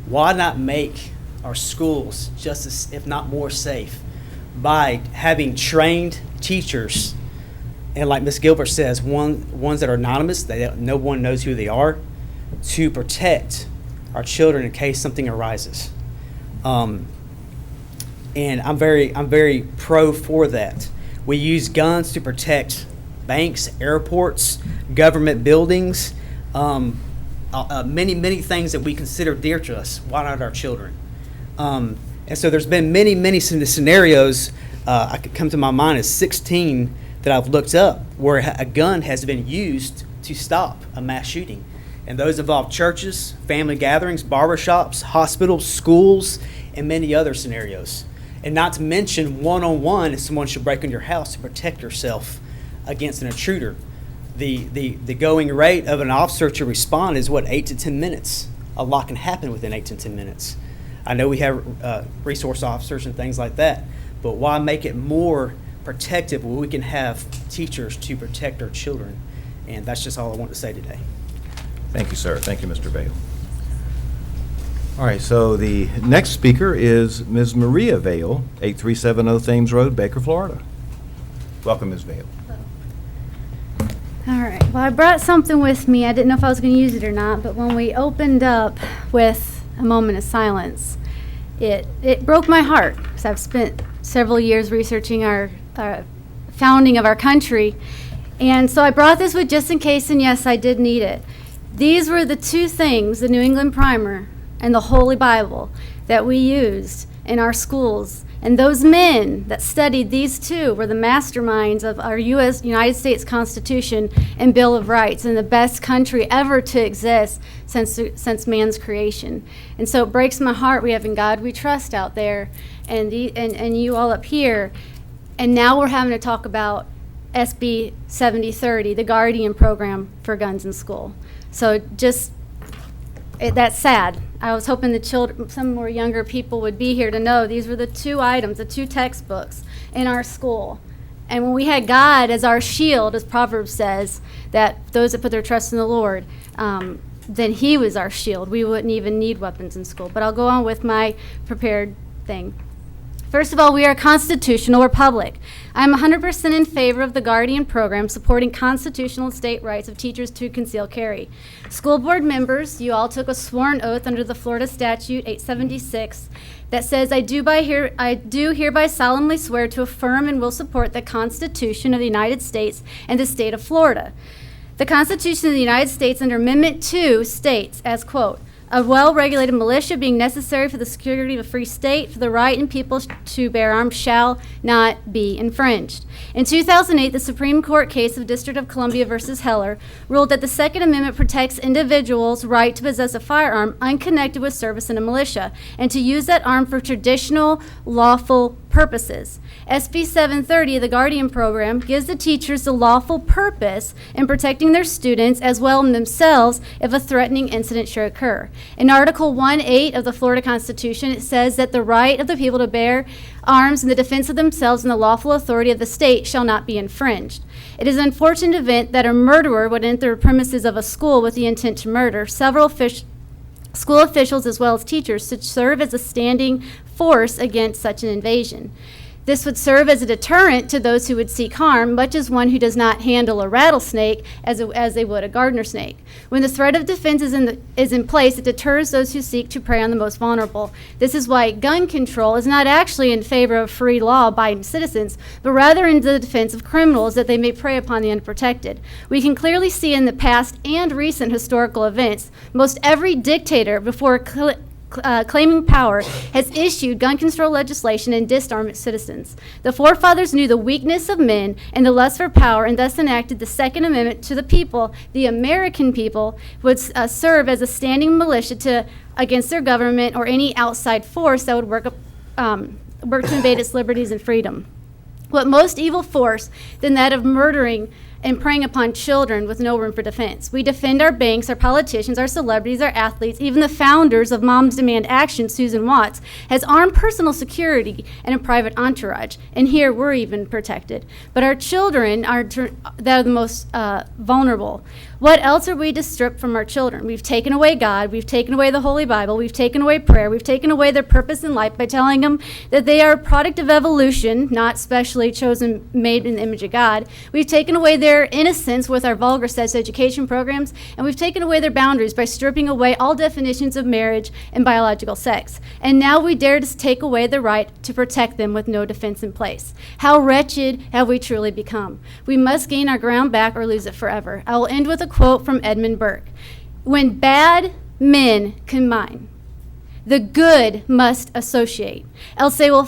Why not make our schools just as, if not more safe, by having trained teachers, and like Ms. Gilbert says, ones that are anonymous, no one knows who they are, to protect our children in case something arises. And I'm very pro for that. We use guns to protect banks, airports, government buildings, many things that we consider dear to us. Why not our children? And so there's been many scenarios. I could come to my mind as 16 that I've looked up where a gun has been used to stop a mass shooting. And those involve churches, family gatherings, barbershops, hospitals, schools, and many other scenarios. And not to mention one-on-one if someone should break into your house to protect yourself against an intruder. The going rate of an officer to respond is 8 to 10 minutes. A lot can happen within 8 to 10 minutes. I know we have resource officers and things like that, but why make it more protective where we can have teachers to protect our children? And that's just all I want to say today. Thank you, sir. Thank you, Mr. Vale. All right, so the next speaker is Ms. Maria Vale, 8370 Thames Road, Baker, Florida. Welcome, Ms. Vale. All right. Well, I brought something with me. I didn't know if I was going to use it or not, but when we opened up with a moment of silence, it broke my heart because I've spent several years researching our founding of our country. And so I brought this with just in case, and yes, I did need it. These were the two things, the New England Primer and the Holy Bible, that we used in our schools. And those men that studied these two were the masterminds of our United States Constitution and Bill of Rights, and the best country ever to exist since man's creation. And so it breaks my heart we have In God We Trust out there, and you all up here. And now we're having to talk about SB 7030, the Guardian Program for Guns in School. So that's sad. I was hoping the children, some more younger people would be here to know these were the two items, the two textbooks in our school. And when we had God as our shield, as Proverbs says, that those that put their trust in the Lord, then He was our shield. We wouldn't even need weapons in school. But I'll go on with my prepared thing. First of all, we are a constitutional republic. I'm 100% in favor of the Guardian program supporting constitutional state rights of teachers to conceal carry. School board members, you all took a sworn oath under the Florida Statute 876 that says, I do hereby solemnly swear to affirm and will support the Constitution of the United States and the state of Florida. The Constitution of the United States under Amendment 2 states, as quote, a well-regulated militia being necessary for the security of a free state, for the right and people to bear arms shall not be infringed. In 2008, the Supreme Court case of District of Columbia versus Heller ruled that the Second Amendment protects individuals' right to possess a firearm unconnected with service in a militia and to use that arm for traditional lawful purposes. SB 730, the Guardian program, gives the teachers the lawful purpose in protecting their students as well as themselves if a threatening incident should occur. In Article 1.8 of the Florida Constitution, it says that the right of the people to bear arms in the defense of themselves and the lawful authority of the state shall not be infringed. It is an unfortunate event that a murderer would enter the premises of a school with the intent to murder. Several school officials as well as teachers should serve as a standing force against such an invasion. This would serve as a deterrent to those who would seek harm, much as one who does not handle a rattlesnake as they would a gardener snake. When the threat of defense is in place, it deters those who seek to prey on the most vulnerable. This is why gun control is not actually in favor of free law-abiding citizens, but rather in the defense of criminals that they may prey upon the unprotected. We can clearly see in the past and recent historical events, most every dictator before claiming power has issued gun control legislation and disarmed its citizens. The forefathers knew the weakness of men and the lust for power, and thus enacted the Second Amendment to the people. The American people would serve as a standing militia against their government or any outside force that would work to invade its liberties and freedom. What most evil force than that of murdering and preying upon children with no room for defense? We defend our banks, our politicians, our celebrities, our athletes, even the founders of Moms Demand Action, Susan Watts, has armed personal security and a private entourage. And here we're even protected. But our children are the most vulnerable. What else are we to strip from our children? We've taken away God, we've taken away the Holy Bible, we've taken away prayer, we've taken away their purpose in life by telling them that they are a product of evolution, not specially chosen, made in the image of God. We've taken away their innocence with our vulgar sex education programs, and we've taken away their boundaries by stripping away all definitions of marriage and biological sex. And now we dare to take away the right to protect them with no defense in place. How wretched have we truly become? We must gain our ground back or lose it forever. I will end with a quote from Edmund Burke. When bad men combine, the good must associate, else they will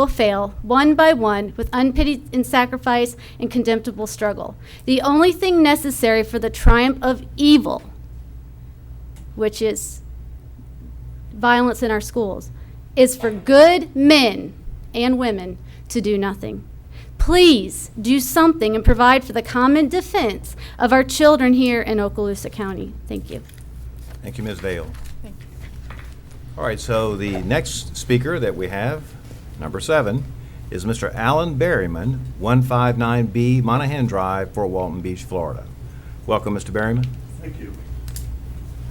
fail one by one with unpitied and sacrifice and contemptible struggle. The only thing necessary for the triumph of evil, which is violence in our schools, is for good men and women to do nothing. Please do something and provide for the common defense of our children here in Okaloosa County. Thank you. Thank you, Ms. Vale. All right, so the next speaker that we have, number 7, is Mr. Alan Berryman, 159B Monahan Drive, Fort Walton Beach, Florida. Welcome, Mr. Berryman. Thank you.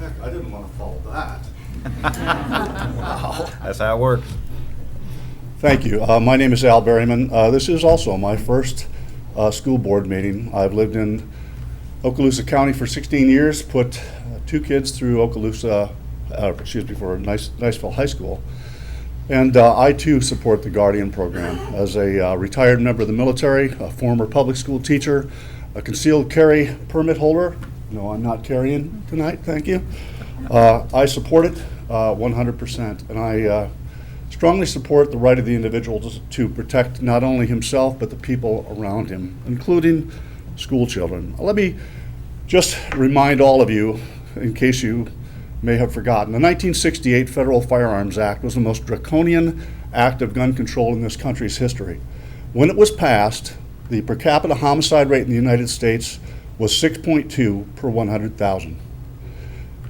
Heck, I didn't want to follow that. Wow, that's how it works. Thank you. My name is Al Berryman. This is also my first school board meeting. I've lived in Okaloosa County for 16 years, put 2 kids through Niceville High School. And I too support the Guardian program. As a retired member of the military, a former public school teacher, a concealed carry permit holder. No, I'm not carrying tonight, thank you. I support it 100%, and I strongly support the right of the individual to protect not only himself but the people around him, including school children. Let me just remind all of you, in case you may have forgotten, the 1968 Federal Firearms Act was the most draconian act of gun control in this country's history. When it was passed, the per capita homicide rate in the United States was 6.2 per 100,000.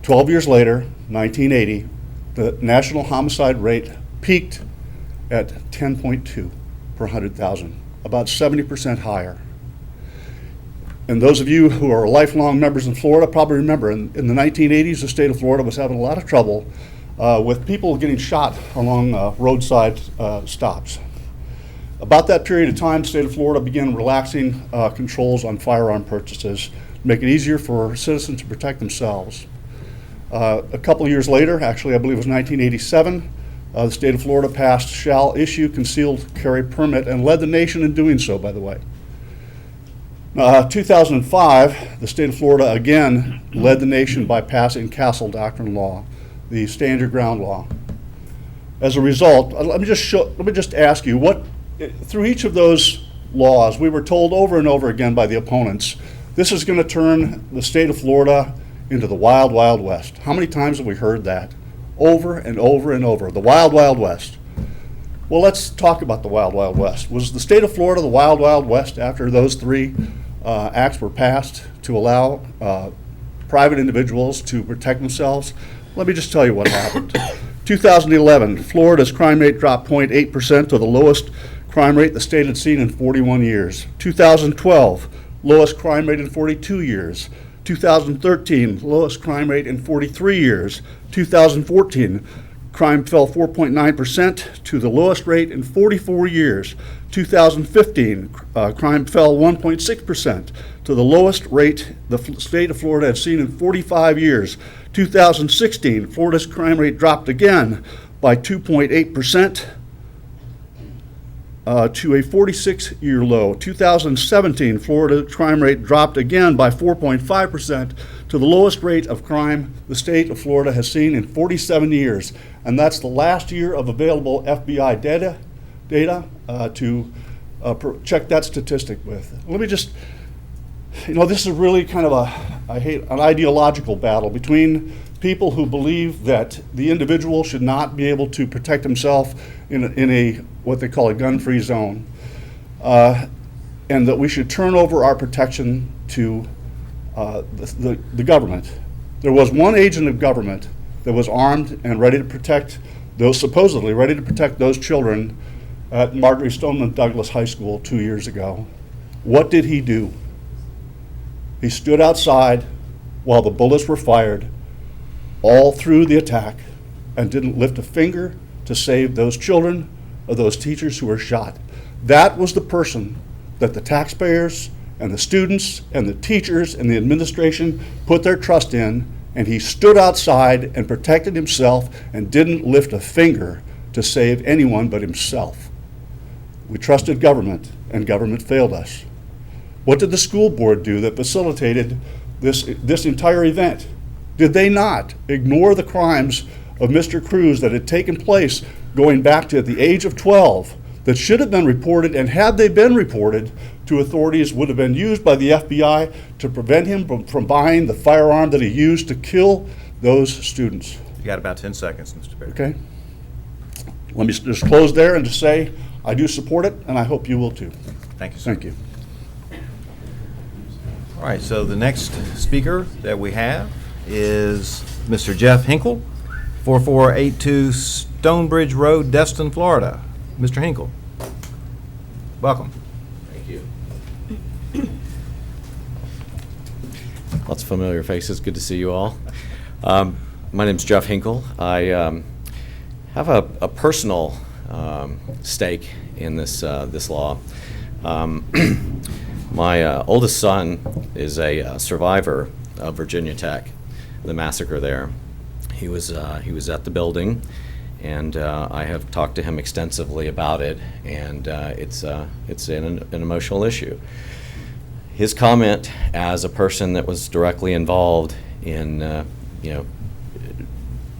12 years later, 1980, the national homicide rate peaked at 10.2 per 100,000, about 70% higher. And those of you who are lifelong members in Florida probably remember in the 1980s, the state of Florida was having a lot of trouble with people getting shot along roadside stops. About that period of time, the state of Florida began relaxing controls on firearm purchases to make it easier for citizens to protect themselves. A couple of years later, actually I believe it was 1987, the state of Florida passed shall issue concealed carry permit and led the nation in doing so, by the way. 2005, the state of Florida again led the nation by passing Castle Doctrine Law, the stand your ground law. As a result, let me just ask you, what through each of those laws, we were told over and over again by the opponents, this is going to turn the state of Florida into the wild, wild west. How many times have we heard that? Over and over and over, the wild, wild west. Well, let's talk about the wild, wild west. Was the state of Florida the wild, wild west after those 3 acts were passed to allow private individuals to protect themselves? Let me just tell you what happened. 2011, Florida's crime rate dropped 0.8% to the lowest crime rate the state had seen in 41 years. 2012, lowest crime rate in 42 years. 2013, lowest crime rate in 43 years. 2014, crime fell 4.9% to the lowest rate in 44 years. 2015, crime fell 1.6% to the lowest rate the state of Florida had seen in 45 years. 2016, Florida's crime rate dropped again by 2.8%. To a 46-year low. 2017, Florida crime rate dropped again by 4.5% to the lowest rate of crime the state of Florida has seen in 47 years. And that's the last year of available FBI data to check that statistic with. Let me just, this is really kind of an ideological battle between people who believe that the individual should not be able to protect himself in a what they call a gun-free zone, and that we should turn over our protection to the government. There was one agent of government that was armed and ready to protect those, supposedly ready to protect those children at Marjorie Stoneman Douglas High School 2 years ago. What did he do? He stood outside while the bullets were fired all through the attack and didn't lift a finger to save those children or those teachers who were shot. That was the person that the taxpayers and the students and the teachers and the administration put their trust in, and he stood outside and protected himself and didn't lift a finger to save anyone but himself. We trusted government, and government failed us. What did the school board do that facilitated this entire event? Did they not ignore the crimes of Mr. Cruz that had taken place going back to the age of 12 that should have been reported, and had they been reported to authorities, would have been used by the FBI to prevent him from buying the firearm that he used to kill those students? You got about 10 seconds, Mr. Baker. Okay. Let me just close there and just say I do support it, and I hope you will too. Thank you, sir. Thank you. All right, so the next speaker that we have is Mr. Jeff Hinkle, 4482 Stonebridge Road, Destin, Florida. Mr. Hinkle, welcome. Thank you. Lots of familiar faces. Good to see you all. My name's Jeff Hinkle. I have a personal stake in this law. My oldest son is a survivor of Virginia Tech, the massacre there. He was at the building, and I have talked to him extensively about it, and it's an emotional issue. His comment as a person that was directly involved in the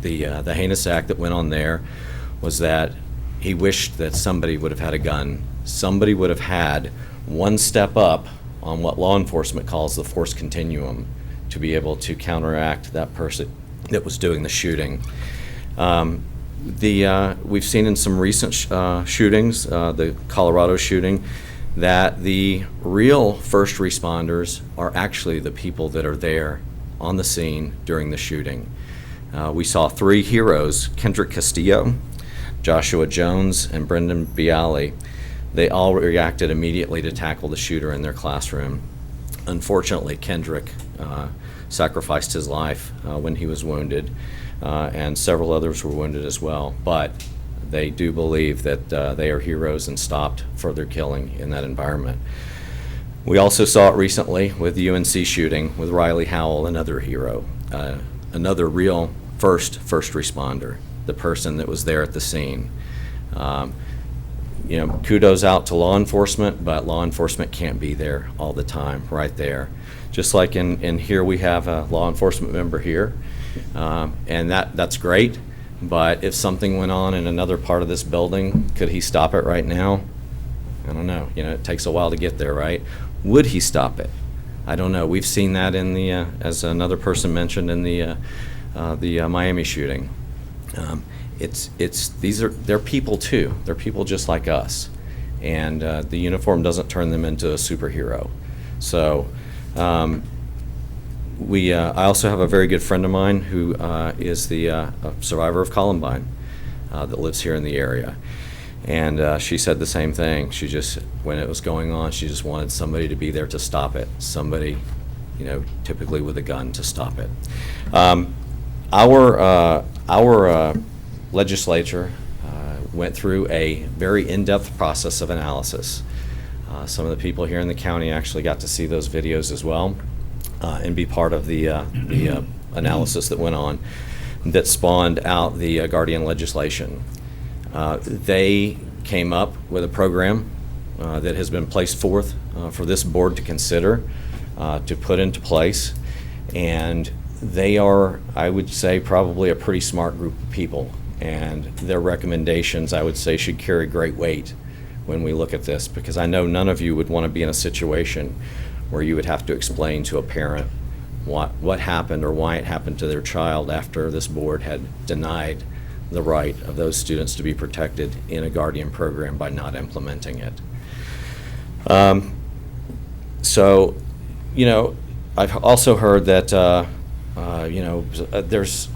heinous act that went on there was that he wished that somebody would have had a gun. Somebody would have had one step up on what law enforcement calls the force continuum to be able to counteract that person that was doing the shooting. We've seen in some recent shootings, the Colorado shooting, that the real first responders are actually the people that are there on the scene during the shooting. We saw three heroes, Kendrick Castillo, Joshua Jones, and Brendan Bialy. They all reacted immediately to tackle the shooter in their classroom. Unfortunately, Kendrick sacrificed his life when he was wounded, and several others were wounded as well. But they do believe that they are heroes and stopped further killing in that environment. We also saw it recently with the UNC shooting with Riley Howell, another hero, another real first responder, the person that was there at the scene. Kudos out to law enforcement, but law enforcement can't be there all the time, right there. Just like in here, we have a law enforcement member here, and that's great. But if something went on in another part of this building, could he stop it right now? I don't know. It takes a while to get there, right? Would he stop it? I don't know. We've seen that in the, as another person mentioned, in the Miami shooting. They're people too. They're people just like us, and the uniform doesn't turn them into a superhero. So. I also have a very good friend of mine who is the survivor of Columbine that lives here in the area. And she said the same thing. She just, when it was going on, she just wanted somebody to be there to stop it. Somebody, typically with a gun to stop it. Our legislature went through a very in-depth process of analysis. Some of the people here in the county actually got to see those videos as well and be part of the analysis that went on that spawned out the Guardian legislation. They came up with a program that has been placed forth for this board to consider, to put into place, and they are, I would say, probably a pretty smart group of people, and their recommendations, I would say, should carry great weight when we look at this, because I know none of you would want to be in a situation where you would have to explain to a parent what happened or why it happened to their child after this board had denied the right of those students to be protected in a Guardian program by not implementing it. So, you know, I've also heard that, you know,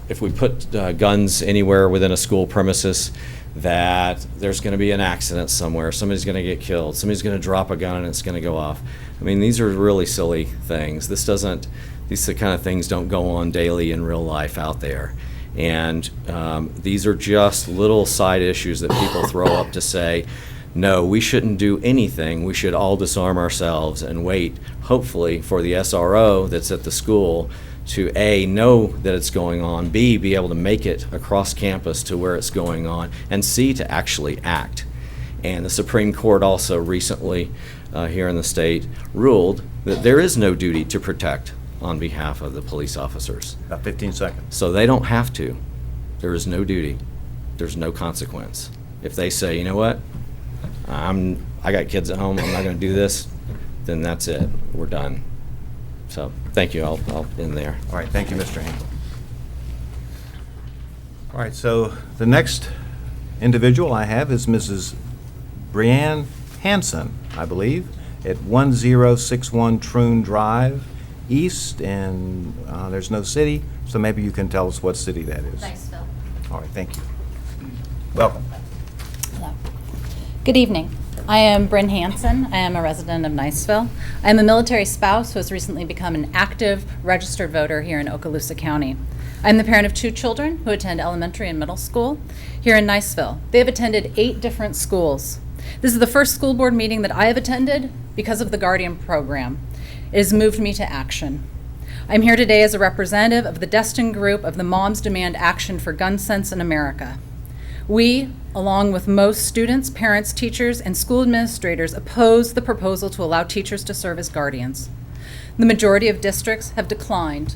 if we put guns anywhere within a school premises, that there's going to be an accident somewhere, somebody's going to get killed, somebody's going to drop a gun and it's going to go off. I mean, these are really silly things. These kind of things don't go on daily in real life out there. And these are just little side issues that people throw up to say, no, we shouldn't do anything. We should all disarm ourselves and wait, hopefully, for the SRO that's at the school to A, know that it's going on, B, be able to make it across campus to where it's going on, and C, to actually act. And the Supreme Court also recently here in the state ruled that there is no duty to protect on behalf of the police officers. About 15 seconds. So they don't have to. There is no duty. There's no consequence. If they say, you know what, I got kids at home, I'm not going to do this, then that's it. We're done. So thank you. I'll end there. All right, thank you, Mr. Hinkle. All right, so the next individual I have is Mrs. Brianne Hanson, I believe, at 1061 Troon Drive East, and there's no city, so maybe you can tell us what city that is. Niceville. All right, thank you. Welcome. Hello. Good evening. I am Bryn Hansen. I am a resident of Niceville. I am a military spouse who has recently become an active registered voter here in Okaloosa County. I am the parent of 2 children who attend elementary and middle school here in Niceville. They have attended 8 different schools. This is the first school board meeting that I have attended because of the Guardian program. It has moved me to action. I'm here today as a representative of the destined group of the Moms Demand Action for Gun Sense in America. We, along with most students, parents, teachers, and school administrators, oppose the proposal to allow teachers to serve as guardians. The majority of districts have declined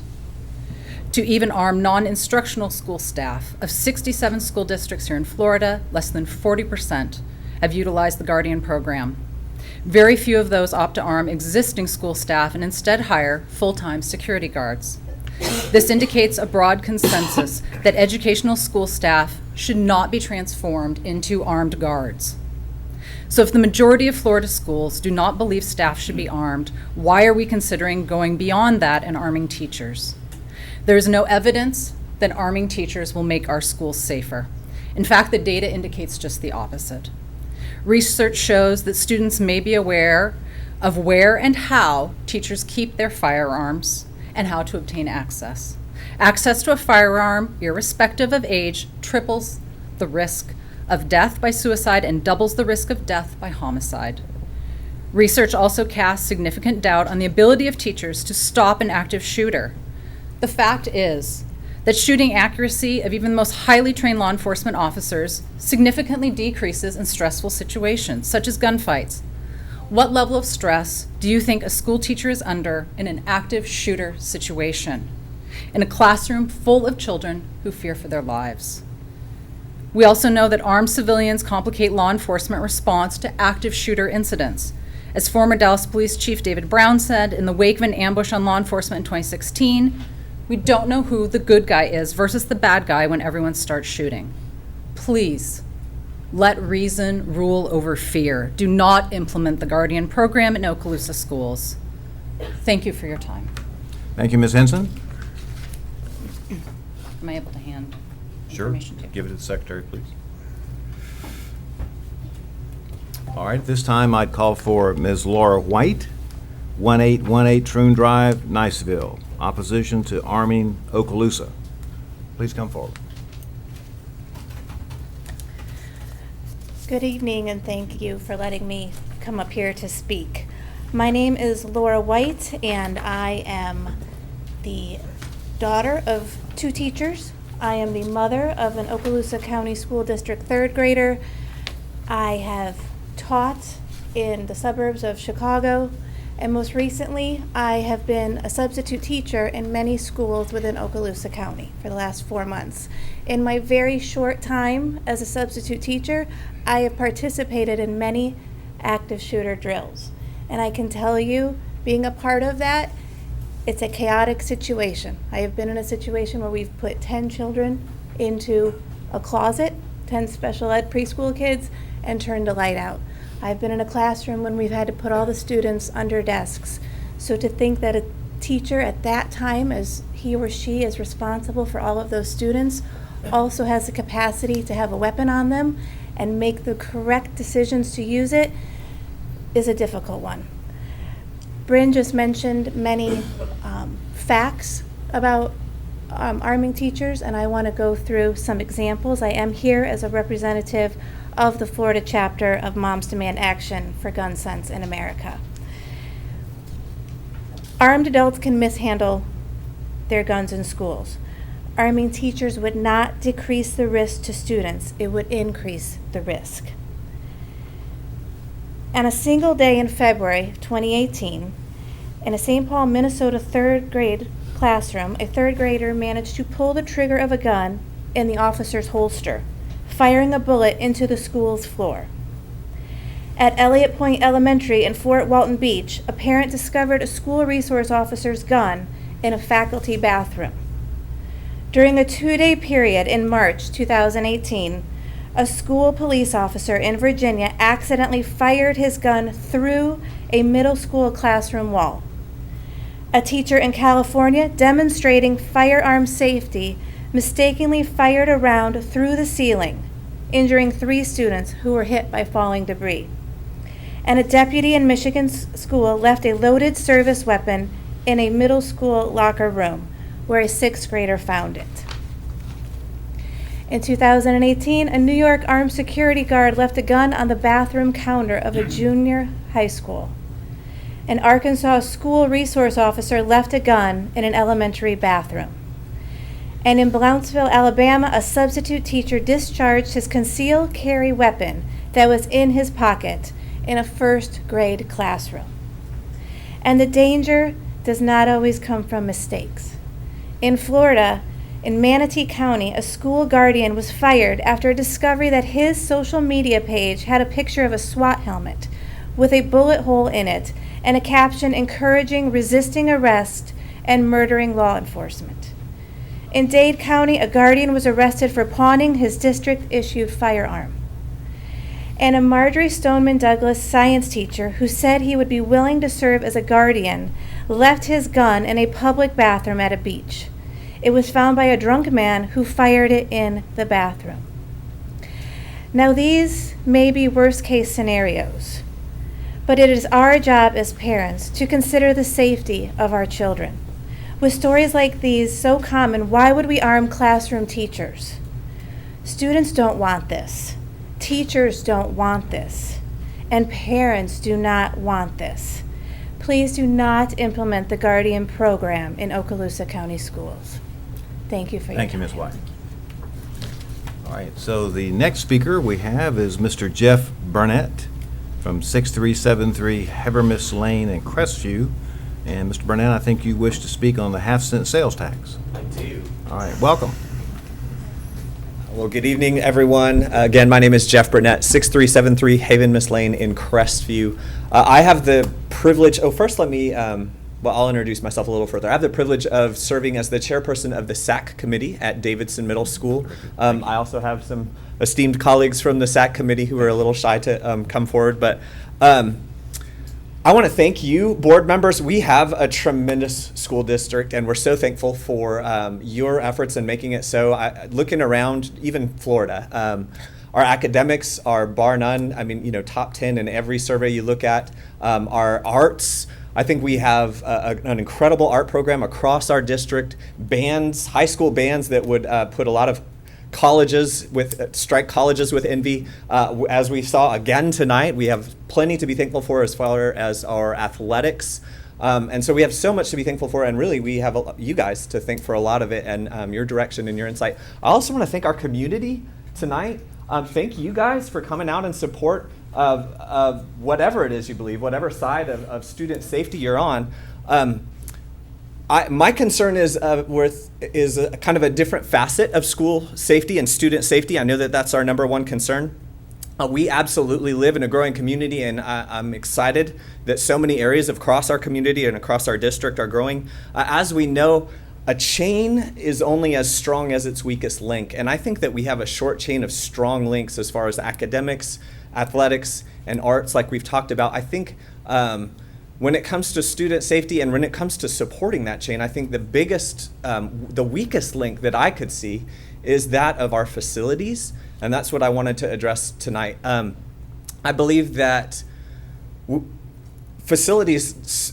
to even arm non-instructional school staff. Of 67 school districts here in Florida, less than 40% have utilized the Guardian program. Very few of those opt to arm existing school staff and instead hire full-time security guards. This indicates a broad consensus that educational school staff should not be transformed into armed guards. So if the majority of Florida schools do not believe staff should be armed, why are we considering going beyond that and arming teachers? There is no evidence that arming teachers will make our schools safer. In fact, the data indicates just the opposite. Research shows that students may be aware of where and how teachers keep their firearms and how to obtain access. Access to a firearm, irrespective of age, triples the risk of death by suicide and doubles the risk of death by homicide. Research also casts significant doubt on the ability of teachers to stop an active shooter. The fact is that shooting accuracy of even the most highly trained law enforcement officers significantly decreases in stressful situations, such as gunfights. What level of stress do you think a school teacher is under in an active shooter situation, in a classroom full of children who fear for their lives? We also know that armed civilians complicate law enforcement response to active shooter incidents. As former Dallas Police Chief David Brown said in the wake of an ambush on law enforcement in 2016, we don't know who the good guy is versus the bad guy when everyone starts shooting. Please, let reason rule over fear. Do not implement the Guardian program in Okaloosa schools. Thank you for your time. Thank you, Ms. Henson. Am I able to hand Sure. information to you? Give it to the secretary, please. All right, this time I'd call for Ms. Laura White, 1818 Troon Drive, Niceville. Opposition to arming Okaloosa. Please come forward. Good evening, and thank you for letting me come up here to speak. My name is Laura White, and I am the daughter of 2 teachers. I am the mother of an Okaloosa County School District 3rd grader. I have taught in the suburbs of Chicago, and most recently, I have been a substitute teacher in many schools within Okaloosa County for the last 4 months. In my very short time as a substitute teacher, I have participated in many active shooter drills. And I can tell you, being a part of that, it's a chaotic situation. I have been in a situation where we've put 10 children into a closet, 10 special ed preschool kids, and turned the light out. I've been in a classroom when we've had to put all the students under desks. So to think that a teacher at that time, as he or she is responsible for all of those students, also has the capacity to have a weapon on them and make the correct decisions to use it is a difficult one. Bryn just mentioned many facts about arming teachers, and I want to go through some examples. I am here as a representative of the Florida chapter of Moms Demand Action for Gun Sense in America. Armed adults can mishandle their guns in schools. Arming teachers would not decrease the risk to students, it would increase the risk. On a single day in February 2018, in a St. Paul, Minnesota 3rd grade classroom, a 3rd grader managed to pull the trigger of a gun in the officer's holster, firing a bullet into the school's floor. At Elliott Point Elementary in Fort Walton Beach, a parent discovered a school resource officer's gun in a faculty bathroom. During a 2-day period in March 2018, a school police officer in Virginia accidentally fired his gun through a middle school classroom wall. A teacher in California demonstrating firearm safety mistakenly fired a round through the ceiling, injuring 3 students who were hit by falling debris. And a deputy in Michigan's school left a loaded service weapon in a middle school locker room where a 6th grader found it. In 2018, a New York armed security guard left a gun on the bathroom counter of a junior high school. An Arkansas school resource officer left a gun in an elementary bathroom. And in Blount'sville, Alabama, a substitute teacher discharged his concealed carry weapon that was in his pocket in a 1st grade classroom. And the danger does not always come from mistakes. In Florida, in Manatee County, a school guardian was fired after a discovery that his social media page had a picture of a SWAT helmet with a bullet hole in it and a caption encouraging resisting arrest and murdering law enforcement. In Dade County, a guardian was arrested for pawning his district-issued firearm. And a Marjorie Stoneman Douglas science teacher who said he would be willing to serve as a guardian left his gun in a public bathroom at a beach. It was found by a drunk man who fired it in the bathroom. Now, these may be worst-case scenarios, but it is our job as parents to consider the safety of our children. With stories like these so common, why would we arm classroom teachers? Students don't want this. Teachers don't want this. And parents do not want this. Please do not implement the Guardian program in Okaloosa County Schools. Thank you for your time. Thank you, Ms. White. All right, so the next speaker we have is Mr. Jeff Burnett from 6373 Havermiss Lane in Crestview. And Mr. Burnett, I think you wish to speak on the half-cent sales tax. I do. All right, welcome. Well, good evening, everyone. Again, my name is Jeff Burnett, 6373 Havermiss Lane in Crestview. I have the privilege, first let me, I'll introduce myself a little further. I have the privilege of serving as the chairperson of the SAC committee at Davidson Middle School. I also have some esteemed colleagues from the SAC committee who are a little shy to come forward, but I want to thank you, board members. We have a tremendous school district, and we're so thankful for your efforts in making it so. Looking around, even Florida, our academics are bar none. I mean, top 10 in every survey you look at. Our arts, I think we have an incredible art program across our district. Bands, high school bands that would put a lot of colleges with strike colleges with envy. As we saw again tonight, we have plenty to be thankful for as far as our athletics. And so we have so much to be thankful for, and really we have you guys to thank for a lot of it, and your direction and your insight. I also want to thank our community tonight. Thank you guys for coming out in support of whatever it is you believe, whatever side of student safety you're on. My concern is kind of a different facet of school safety and student safety. I know that that's our number one concern. We absolutely live in a growing community, and I'm excited that so many areas across our community and across our district are growing. As we know, a chain is only as strong as its weakest link, and I think that we have a short chain of strong links as far as academics, athletics, and arts, like we've talked about. I think when it comes to student safety and when it comes to supporting that chain, I think the weakest link that I could see is that of our facilities. And that's what I wanted to address tonight. I believe that facilities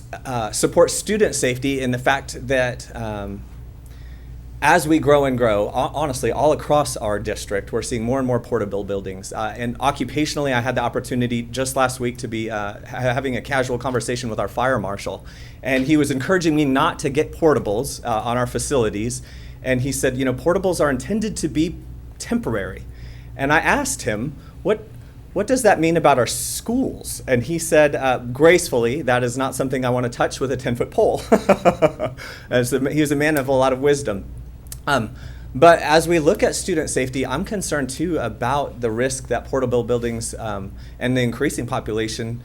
support student safety in the fact that as we grow and grow, honestly, all across our district, we're seeing more and more portable buildings. And occupationally, I had the opportunity just last week to be having a casual conversation with our fire marshal. And he was encouraging me not to get portables on our facilities. And he said, portables are intended to be temporary. And I asked him, what does that mean about our schools? And he said, gracefully, that is not something I want to touch with a 10-foot pole. He was a man of a lot of wisdom. But as we look at student safety, I'm concerned too about the risk that portable buildings and the increasing population,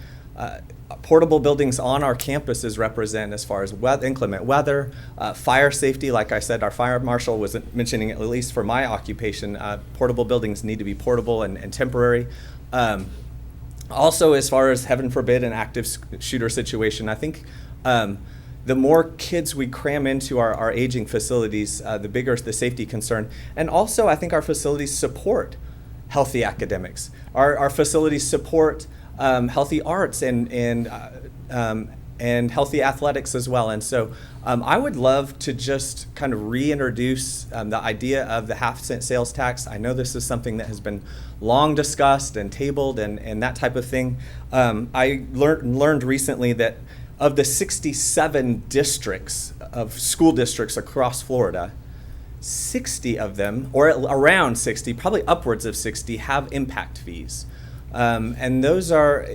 portable buildings on our campuses represent as far as inclement weather, fire safety. Like I said, our fire marshal was mentioning, at least for my occupation, portable buildings need to be portable and temporary. Also, as far as, heaven forbid, an active shooter situation, I think the more kids we cram into our aging facilities, the bigger the safety concern. And also, I think our facilities support healthy academics. Our facilities support healthy arts and healthy athletics as well. And so I would love to just kind of reintroduce the idea of the half-cent sales tax. I know this is something that has been long discussed and tabled and that type of thing. I learned recently that of the 67 districts of school districts across Florida, 60 of them, or around 60, probably upwards of 60, have impact fees. And those are,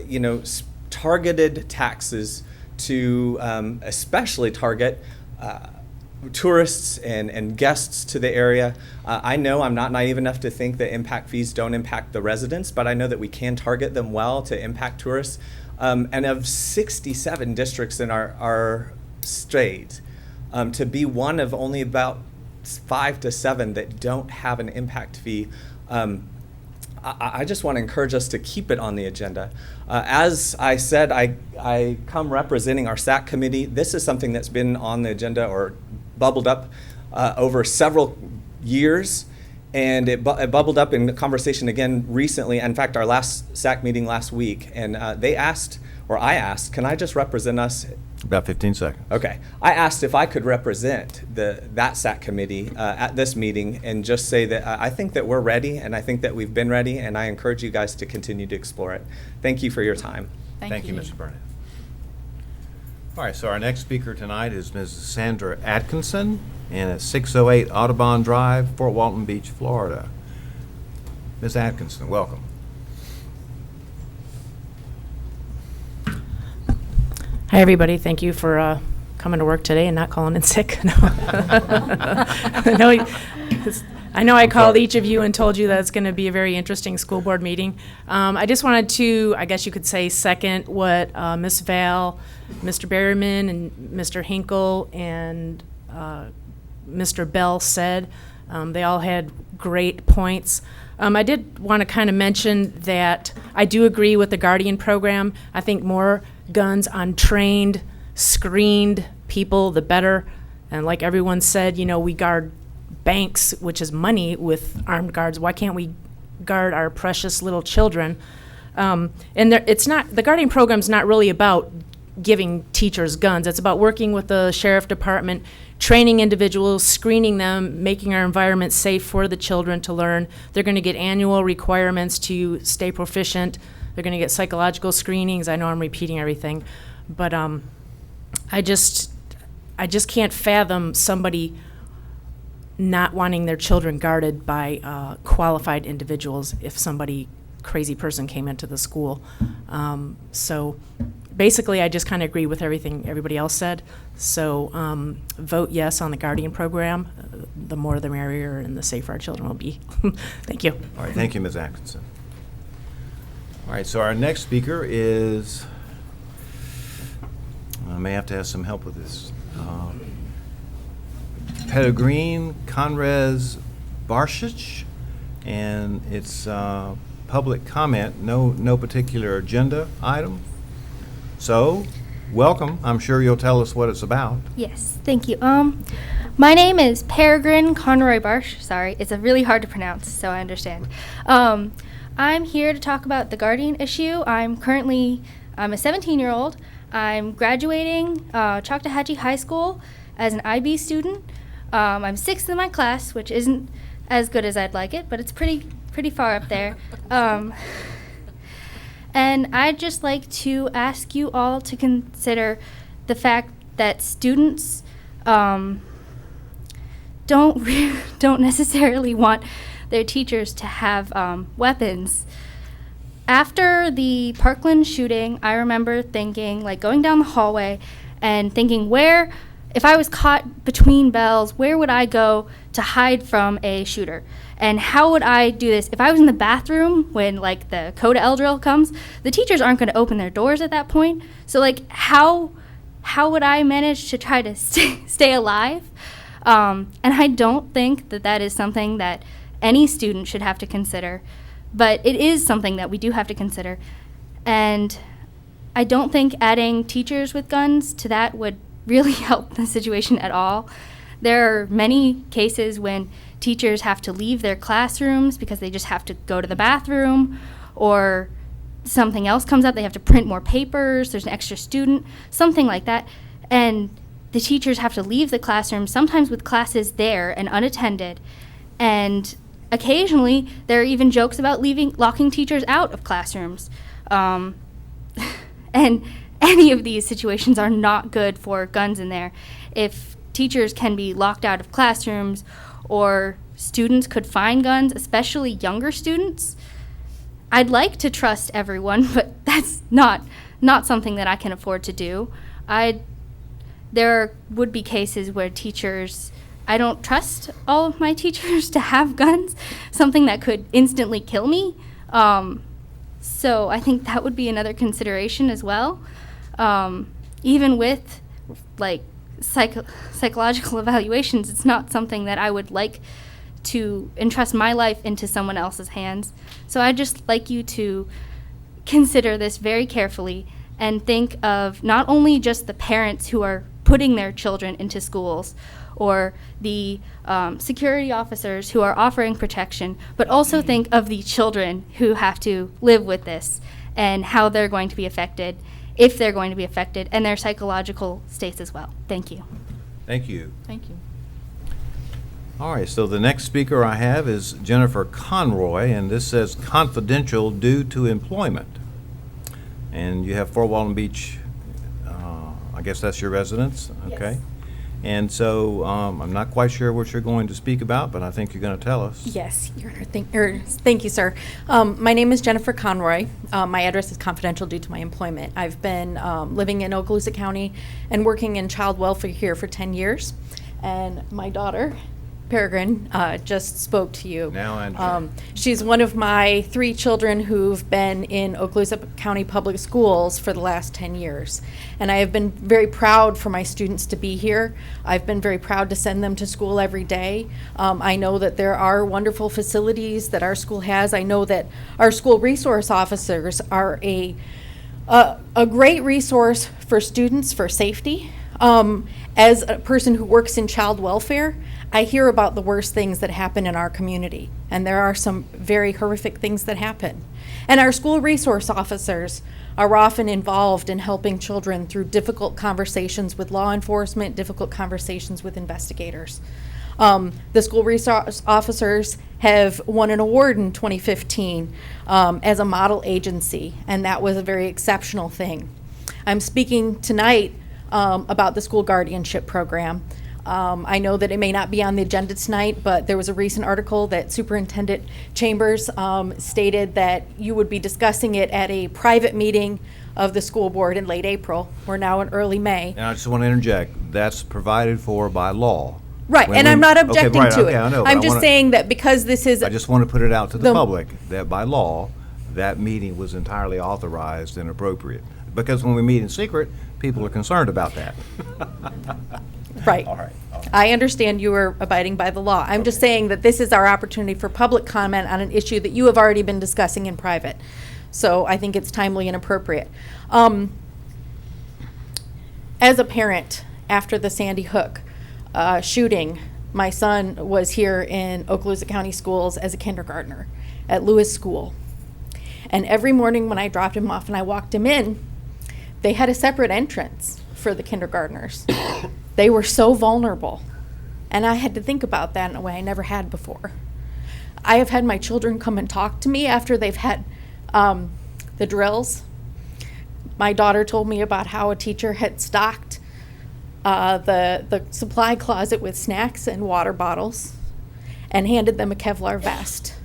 targeted taxes to especially target tourists and guests to the area. I know I'm not naive enough to think that impact fees don't impact the residents, but I know that we can target them well to impact tourists. And of 67 districts in our state, to be one of only about 5 to 7 that don't have an impact fee, I just want to encourage us to keep it on the agenda. As I said, I come representing our SAC committee. This is something that's been on the agenda or bubbled up over several years, and it bubbled up in conversation again recently. In fact, our last SAC meeting last week, and I asked, can I just represent us? About 15 seconds. Okay. I asked if I could represent that SAC committee at this meeting and just say that I think that we're ready, and I think that we've been ready, and I encourage you guys to continue to explore it. Thank you for your time. Thank you, Mr. Burnett. All right, so our next speaker tonight is Mrs. Sandra Atkinson, and it's 608 Audubon Drive, Fort Walton Beach, Florida. Ms. Atkinson, welcome. Hi, everybody. Thank you for coming to work today and not calling in sick. No. I know I called each of you and told you that it's going to be a very interesting school board meeting. I just wanted to, I guess you could say, second what Ms. Val, Mr. Berryman, and Mr. Hinkle and Mr. Bell said. They all had great points. I did want to kind of mention that I do agree with the Guardian program. I think more guns on trained, screened people, the better. And like everyone said, we guard banks, which is money, with armed guards. Why can't we guard our precious little children? And it's not, the Guardian program's not really about giving teachers guns. It's about working with the sheriff department, training individuals, screening them, making our environment safe for the children to learn. They're going to get annual requirements to stay proficient. They're going to get psychological screenings. I know I'm repeating everything, but I just can't fathom somebody not wanting their children guarded by qualified individuals if somebody crazy person came into the school. So basically, I just kind of agree with everything everybody else said. So vote yes on the Guardian program. The more the merrier and the safer our children will be. Thank you. All right, thank you, Ms. Atkinson. All right, so our next speaker is, I may have to have some help with this. Peregrine Conrez Barshich, and it's public comment, no particular agenda item. So, welcome. I'm sure you'll tell us what it's about. Yes, thank you. My name is Peregrine Conroy Barsh. Sorry, it's really hard to pronounce, so I understand. I'm here to talk about the Guardian issue. I'm a 17-year-old. I'm graduating Choctawhatchee High School as an IB student. I'm 6th in my class, which isn't as good as I'd like it, but it's pretty far up there. And I'd just like to ask you all to consider the fact that students don't necessarily want their teachers to have weapons. After the Parkland shooting, I remember thinking, like, going down the hallway and thinking, if I was caught between bells, where would I go to hide from a shooter? And how would I do this? If I was in the bathroom when, like, the Coda L drill comes, the teachers aren't going to open their doors at that point. So, like, how would I manage to try to stay alive? And I don't think that is something that any student should have to consider. But it is something that we do have to consider. And I don't think adding teachers with guns to that would really help the situation at all. There are many cases when teachers have to leave their classrooms because they just have to go to the bathroom, or something else comes up, they have to print more papers, there's an extra student, something like that. And the teachers have to leave the classroom, sometimes with classes there and unattended. And occasionally, there are even jokes about locking teachers out of classrooms. And any of these situations are not good for guns in there. If teachers can be locked out of classrooms, or students could find guns, especially younger students, I'd like to trust everyone, but that's not something that I can afford to do. There would be cases where I don't trust all of my teachers to have guns, something that could instantly kill me. So I think that would be another consideration as well. Even with, like, psychological evaluations, it's not something that I would like to entrust my life into someone else's hands. So I'd just like you to consider this very carefully and think of not only just the parents who are putting their children into schools, or the security officers who are offering protection, but also think of the children who have to live with this and how they're going to be affected, if they're going to be affected, and their psychological states as well. Thank you. Thank you. Thank you. All right, so the next speaker I have is Jennifer Conroy, and this says confidential due to employment. And you have Fort Walton Beach, I guess that's your residence, okay? Yes. And so I'm not quite sure what you're going to speak about, but I think you're going to tell us. Yes, Your Honor. Thank you, sir. My name is Jennifer Conroy. My address is confidential due to my employment. I've been living in Okaloosa County and working in child welfare here for 10 years. And my daughter, Peregrine, just spoke to you. Now I understand. She's one of my 3 children who've been in Okaloosa County Public Schools for the last 10 years. And I have been very proud for my students to be here. I've been very proud to send them to school every day. I know that there are wonderful facilities that our school has. I know that our school resource officers are a great resource for students for safety. As a person who works in child welfare, I hear about the worst things that happen in our community, and there are some very horrific things that happen. And our school resource officers are often involved in helping children through difficult conversations with law enforcement, difficult conversations with investigators. The school resource officers have won an award in 2015 as a model agency, and that was a very exceptional thing. I'm speaking tonight about the school guardianship program. I know that it may not be on the agenda tonight, but there was a recent article that Superintendent Chambers stated that you would be discussing it at a private meeting of the school board in late April. We're now in early May. And I just want to interject, that's provided for by law. Right, When and we- I'm not okay, objecting right, to okay, it. I know, but I'm I just wanna- saying that because this is. I just want to put it out to the The- public that by law, that meeting was entirely authorized and appropriate. Because when we meet in secret, people are concerned about that. Right. All right. I understand you are abiding by the law. I'm just saying that this is our opportunity for public comment on an issue that you have already been discussing in private. So I think it's timely and appropriate. As a parent, after the Sandy Hook shooting, my son was here in Okaloosa County Schools as a kindergartner at Lewis School. And every morning when I dropped him off and I walked him in, they had a separate entrance for the kindergartners. They were so vulnerable. And I had to think about that in a way I never had before. I have had my children come and talk to me after they've had the drills. My daughter told me about how a teacher had stocked the supply closet with snacks and water bottles and handed them a Kevlar vest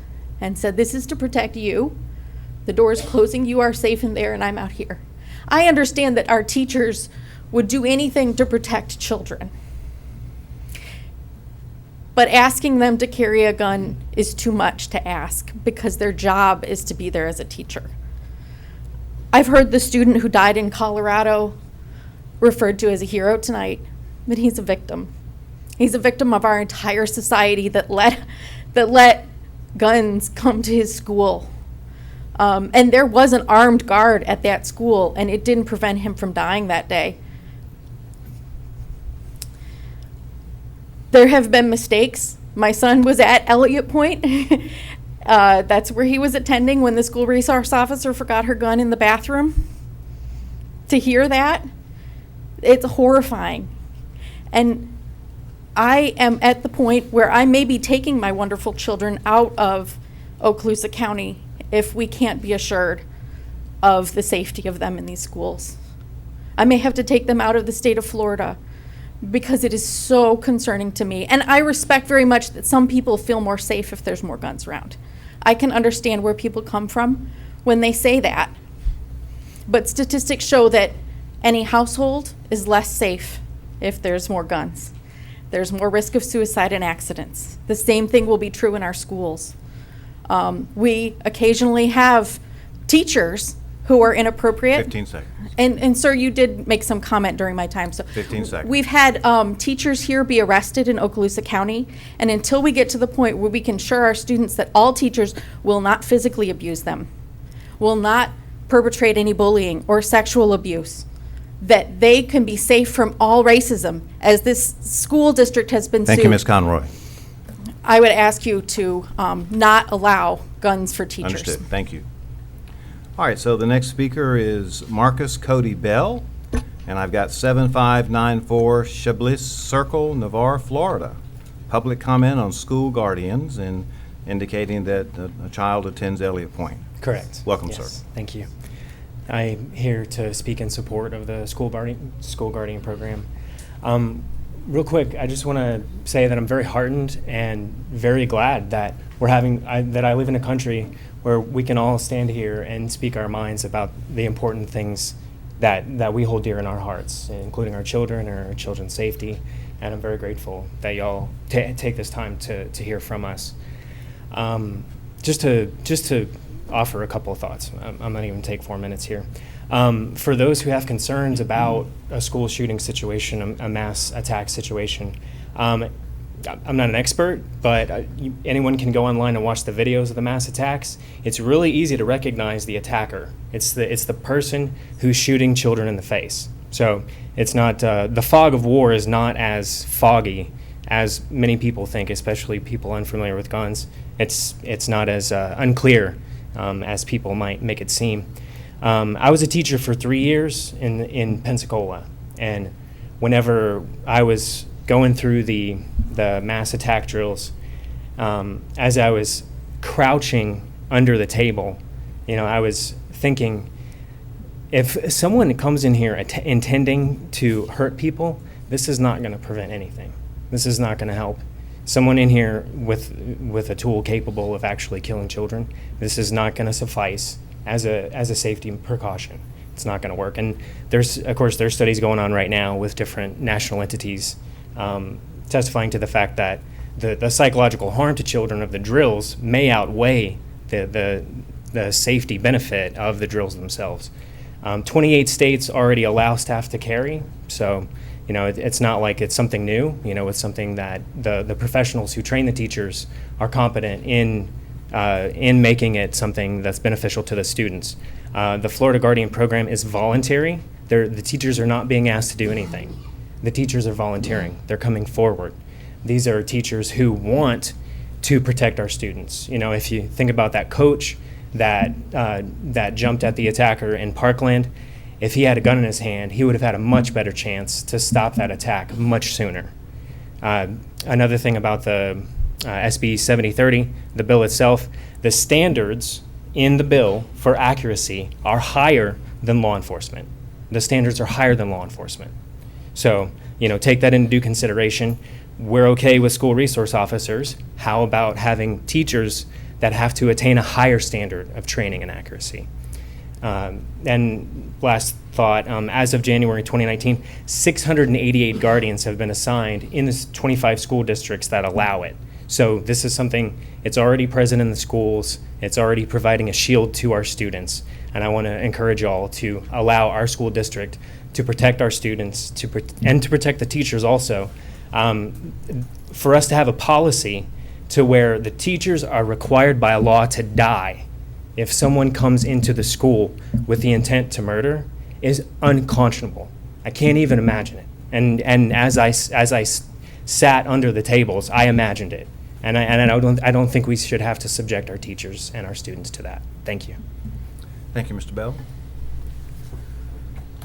and said, "This is to protect you. The door is closing, you are safe in there, and I'm out here." I understand that our teachers would do anything to protect children. But asking them to carry a gun is too much to ask because their job is to be there as a teacher. I've heard the student who died in Colorado referred to as a hero tonight, but he's a victim. He's a victim of our entire society that let guns come to his school. And there was an armed guard at that school, and it didn't prevent him from dying that day. There have been mistakes. My son was at Elliott Point. That's where he was attending when the school resource officer forgot her gun in the bathroom. To hear that, it's horrifying. And I am at the point where I may be taking my wonderful children out of Okaloosa County if we can't be assured of the safety of them in these schools. I may have to take them out of the state of Florida because it is so concerning to me. And I respect very much that some people feel more safe if there's more guns around. I can understand where people come from when they say that. But statistics show that any household is less safe if there's more guns. There's more risk of suicide and accidents. The same thing will be true in our schools. We occasionally have teachers who are inappropriate. 15 seconds. And sir, you did make some comment during my time. So 15 seconds. We've had teachers here be arrested in Okaloosa County, and until we get to the point where we can assure our students that all teachers will not physically abuse them, will not perpetrate any bullying or sexual abuse, that they can be safe from all racism, as this school district has been sued. Thank you, Ms. Conroy. I would ask you to not allow guns for teachers. Understood. Thank you. All right, so the next speaker is Marcus Cody Bell, and I've got 7594 Chablis Circle, Navarre, Florida. Public comment on school guardians and indicating that a child attends Elliott Point. Correct. Welcome, Yes, sir. Thank you. I'm here to speak in support of the school guardian program. Real quick, I just want to say that I'm very heartened and very glad that that I live in a country where we can all stand here and speak our minds about the important things that we hold dear in our hearts, including our children and our children's safety. And I'm very grateful that y'all take this time to hear from us. Just to offer a couple of thoughts. I'm not even take 4 minutes here. For those who have concerns about a school shooting situation, a mass attack situation, I'm not an expert, but anyone can go online and watch the videos of the mass attacks. It's really easy to recognize the attacker. It's the person who's shooting children in the face. So it's not the fog of war is not as foggy as many people think, especially people unfamiliar with guns. It's not as unclear as people might make it seem. I was a teacher for 3 years in Pensacola, and whenever I was going through the mass attack drills, as I was crouching under the table, I was thinking, if someone comes in here intending to hurt people, this is not going to prevent anything. This is not going to help. Someone in here with a tool capable of actually killing children, this is not going to suffice as a safety precaution. It's not going to work. And there's studies going on right now with different national entities testifying to the fact that the psychological harm to children of the drills may outweigh the safety benefit of the drills themselves. 28 states already allow staff to carry, so it's not like it's something new. It's something that the professionals who train the teachers are competent in making it something that's beneficial to the students. The Florida Guardian Program is voluntary. The teachers are not being asked to do anything. The teachers are volunteering. They're coming forward. These are teachers who want to protect our students. If you think about that coach that jumped at the attacker in Parkland, if he had a gun in his hand, he would have had a much better chance to stop that attack much sooner. Another thing about the SB 7030, the bill itself, the standards in the bill for accuracy are higher than law enforcement. The standards are higher than law enforcement. So, take that into due consideration. We're okay with school resource officers. How about having teachers that have to attain a higher standard of training and accuracy? And last thought, as of January 2019, 688 guardians have been assigned in the 25 school districts that allow it. So this is something, it's already present in the schools, it's already providing a shield to our students, and I want to encourage y'all to allow our school district to protect our students and to protect the teachers also. For us to have a policy to where the teachers are required by law to die if someone comes into the school with the intent to murder is unconscionable. I can't even imagine it. And as I sat under the tables, I imagined it. And I don't think we should have to subject our teachers and our students to that. Thank you. Thank you, Mr. Bell.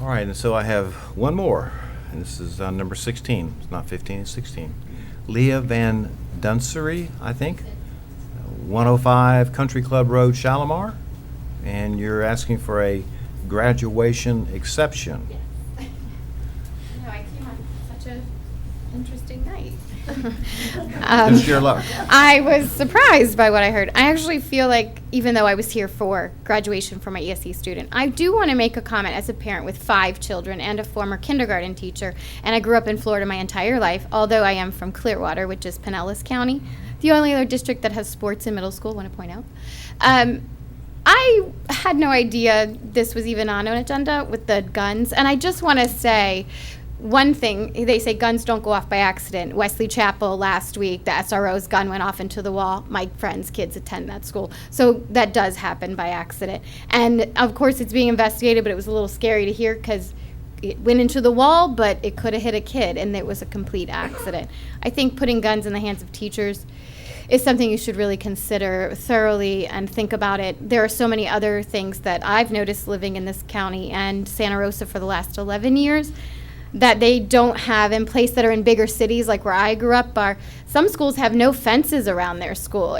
All right, and so I have one more, and this is number 16. It's not 15, it's 16. Leah Van Dunsery, I think, 105 Country Club Road, Shalimar, and you're asking for a graduation exception. Yes. I came on such an interesting night. Just your luck. I was surprised by what I heard. I actually feel like, even though I was here for graduation for my ESE student, I do want to make a comment as a parent with 5 children and a former kindergarten teacher, and I grew up in Florida my entire life, although I am from Clearwater, which is Pinellas County, the only other district that has sports in middle school, I want to point out. I had no idea this was even on an agenda with the guns, and I just want to say, one thing, they say guns don't go off by accident. Wesley Chapel last week, the SRO's gun went off into the wall. My friend's kids attend that school. So that does happen by accident. And of course it's being investigated, but it was a little scary to hear because it went into the wall, but it could have hit a kid and it was a complete accident. I think putting guns in the hands of teachers is something you should really consider thoroughly and think about it. There are so many other things that I've noticed living in this county and Santa Rosa for the last 11 years that they don't have in place that are in bigger cities like where I grew up. Some schools have no fences around their school.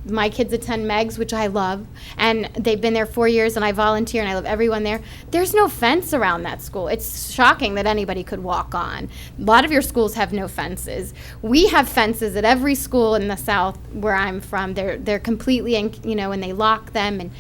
My kids attend Meg's, which I love, and they've been there 4 years, and I volunteer, and I love everyone there. There's no fence around that school. It's shocking that anybody could walk on. A lot of your schools have no fences. We have fences at every school in the South where I'm from. They're completely, and they lock them, and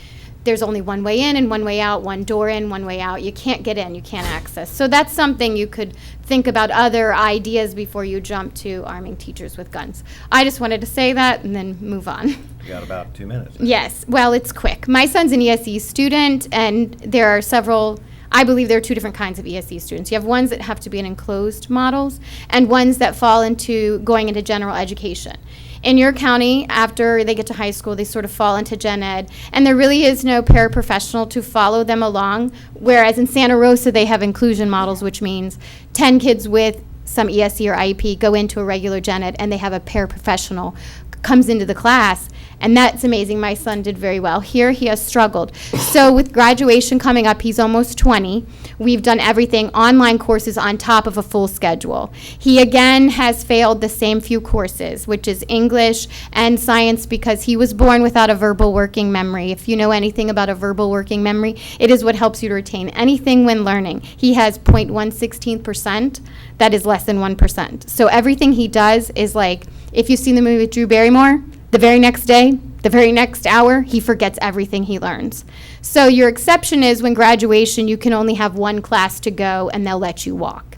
there's only one way in and one way out, one door in, one way out. You can't get in, you can't access. So that's something you could think about, other ideas before you jump to arming teachers with guns. I just wanted to say that and then move on. You got about 2 minutes. Yes, well, it's quick. My son's an ESE student, and there are several, I believe there are 2 different kinds of ESE students. You have ones that have to be in enclosed models and ones that fall into going into general education. In your county, after they get to high school, they sort of fall into gen ed, and there really is no paraprofessional to follow them along, whereas in Santa Rosa, they have inclusion models, which means 10 kids with some ESE or IEP go into a regular gen ed, and they have a paraprofessional comes into the class, and that's amazing. My son did very well. Here he has struggled. So with graduation coming up, he's almost 20. We've done everything, online courses on top of a full schedule. He again has failed the same few courses, which is English and science, because he was born without a verbal working memory. If you know anything about a verbal working memory, it is what helps you to retain anything when learning. He has 0.116%. That is less than 1%. So everything he does is like, if you've seen the movie with Drew Barrymore, the very next day, the very next hour, he forgets everything he learns. So your exception is when graduation, you can only have one class to go and they'll let you walk.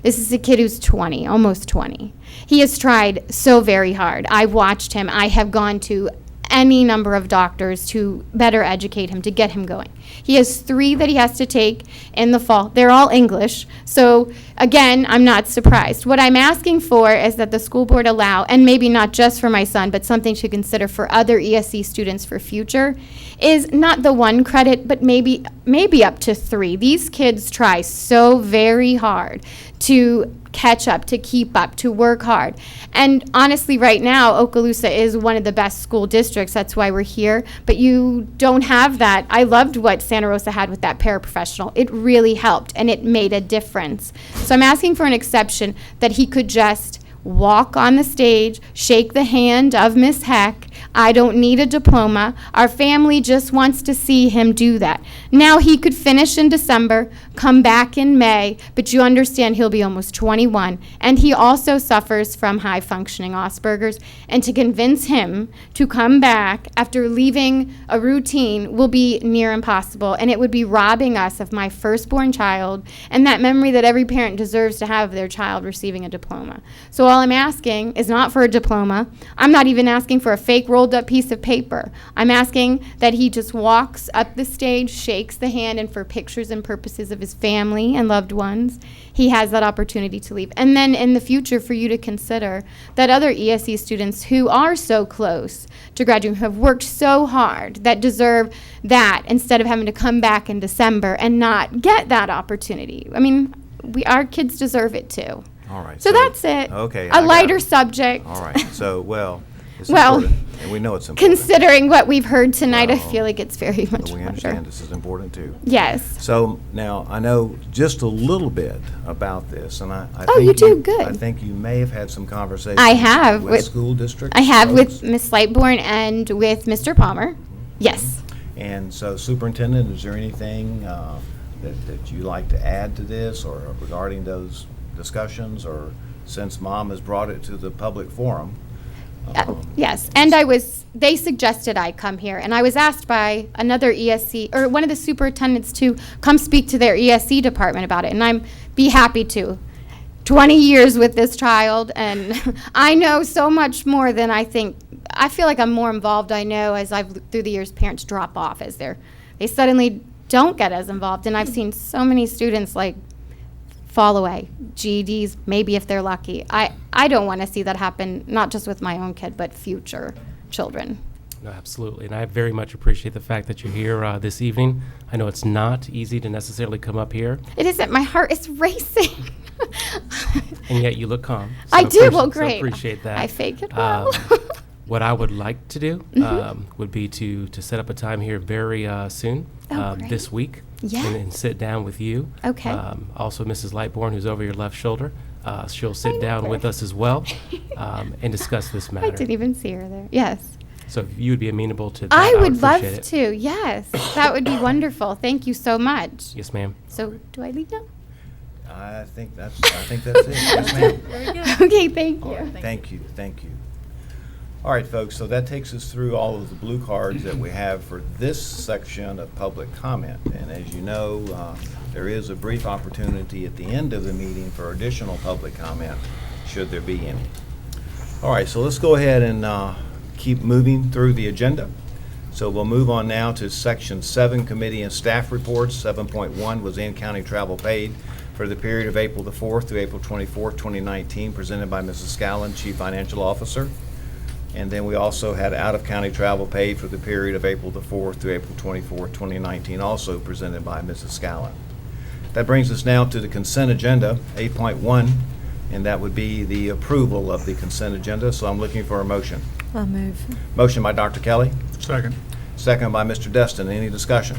This is a kid who's 20, almost 20. He has tried so very hard. I've watched him. I have gone to any number of doctors to better educate him, to get him going. He has 3 that he has to take in the fall. They're all English. So again, I'm not surprised. What I'm asking for is that the school board allow, and maybe not just for my son, but something to consider for other ESE students for future, is not the 1 credit, but maybe up to 3. These kids try so very hard to catch up, to keep up, to work hard. And honestly, right now, Okaloosa is one of the best school districts. That's why we're here. But you don't have that. I loved what Santa Rosa had with that paraprofessional. It really helped, and it made a difference. So I'm asking for an exception that he could just walk on the stage, shake the hand of Miss Heck. I don't need a diploma. Our family just wants to see him do that. Now he could finish in December, come back in May, but you understand he'll be almost 21, and he also suffers from high-functioning Asperger's, and to convince him to come back after leaving a routine will be near impossible, and it would be robbing us of my firstborn child and that memory that every parent deserves to have of their child receiving a diploma. So all I'm asking is not for a diploma. I'm not even asking for a fake rolled up piece of paper. I'm asking that he just walks up the stage, shakes the hand, and for pictures and purposes of his family and loved ones, he has that opportunity to leave. And then in the future, for you to consider that other ESE students who are so close to graduating, who have worked so hard, that deserve that instead of having to come back in December and not get that opportunity. I mean, our kids deserve it too. All right. So that's it. Okay. A lighter subject. All right. So, well, it's Well, important, and we know it's important. Considering what we've heard tonight, I Well, feel like it's very much But we harder. understand this is important too. Yes. So now I know just a little bit about this, and I Oh, think you do? Good. I think you may have had some conversations. I have with school districts. I have folks. with Ms. Lightbourne and with Mr. Palmer. Yes. And so, Superintendent, is there anything that you'd like to add to this, or regarding those discussions, or since Mom has brought it to the public forum? Yes, and they suggested I come here, and I was asked by another ESC, or one of the superintendents, to come speak to their ESC department about it, and I'm be happy to. 20 years with this child, and I know so much more than I think. I feel like I'm more involved. I know as through the years, parents drop off as they suddenly don't get as involved, and I've seen so many students like fall away, GEDs, maybe if they're lucky. I don't want to see that happen, not just with my own kid, but future children. No, absolutely. And I very much appreciate the fact that you're here this evening. I know it's not easy to necessarily come up here, It isn't. My heart is racing. and yet you look calm. I do. Well, So great. appreciate that. I fake it well. What I would like to do Mhm. would be to set up a time here very soon, Oh, great. this week, Yes. and sit down with you. Okay. Also, Mrs. Lightbourne, who's over your left shoulder, she'll sit down with us as well and discuss this matter. I didn't even see her there. Yes. So if you would be amenable to that, I would love appreciate it. to. Yes. That would be wonderful. Thank you so much. Yes, ma'am. So, do I leave now? I think that's it. Yes, ma'am. Okay, thank you. Thank you. All right, folks, so that takes us through all of the blue cards that we have for this section of public comment. And as you know, there is a brief opportunity at the end of the meeting for additional public comment, should there be any. All right, so let's go ahead and keep moving through the agenda. So we'll move on now to Section 7, Committee and Staff Reports. 7.1 was in-county travel paid for the period of April the 4th through April 24th, 2019, presented by Mrs. Scallon, Chief Financial Officer. And then we also had out-of-county travel paid for the period of April the 4th through April 24th, 2019, also presented by Mrs. Scallon. That brings us now to the consent agenda. 8.1 and that would be the approval of the consent agenda, so I'm looking for a motion. I'll move. Motion by Dr. Kelly, Second. second by Mr. Destin. Any discussion?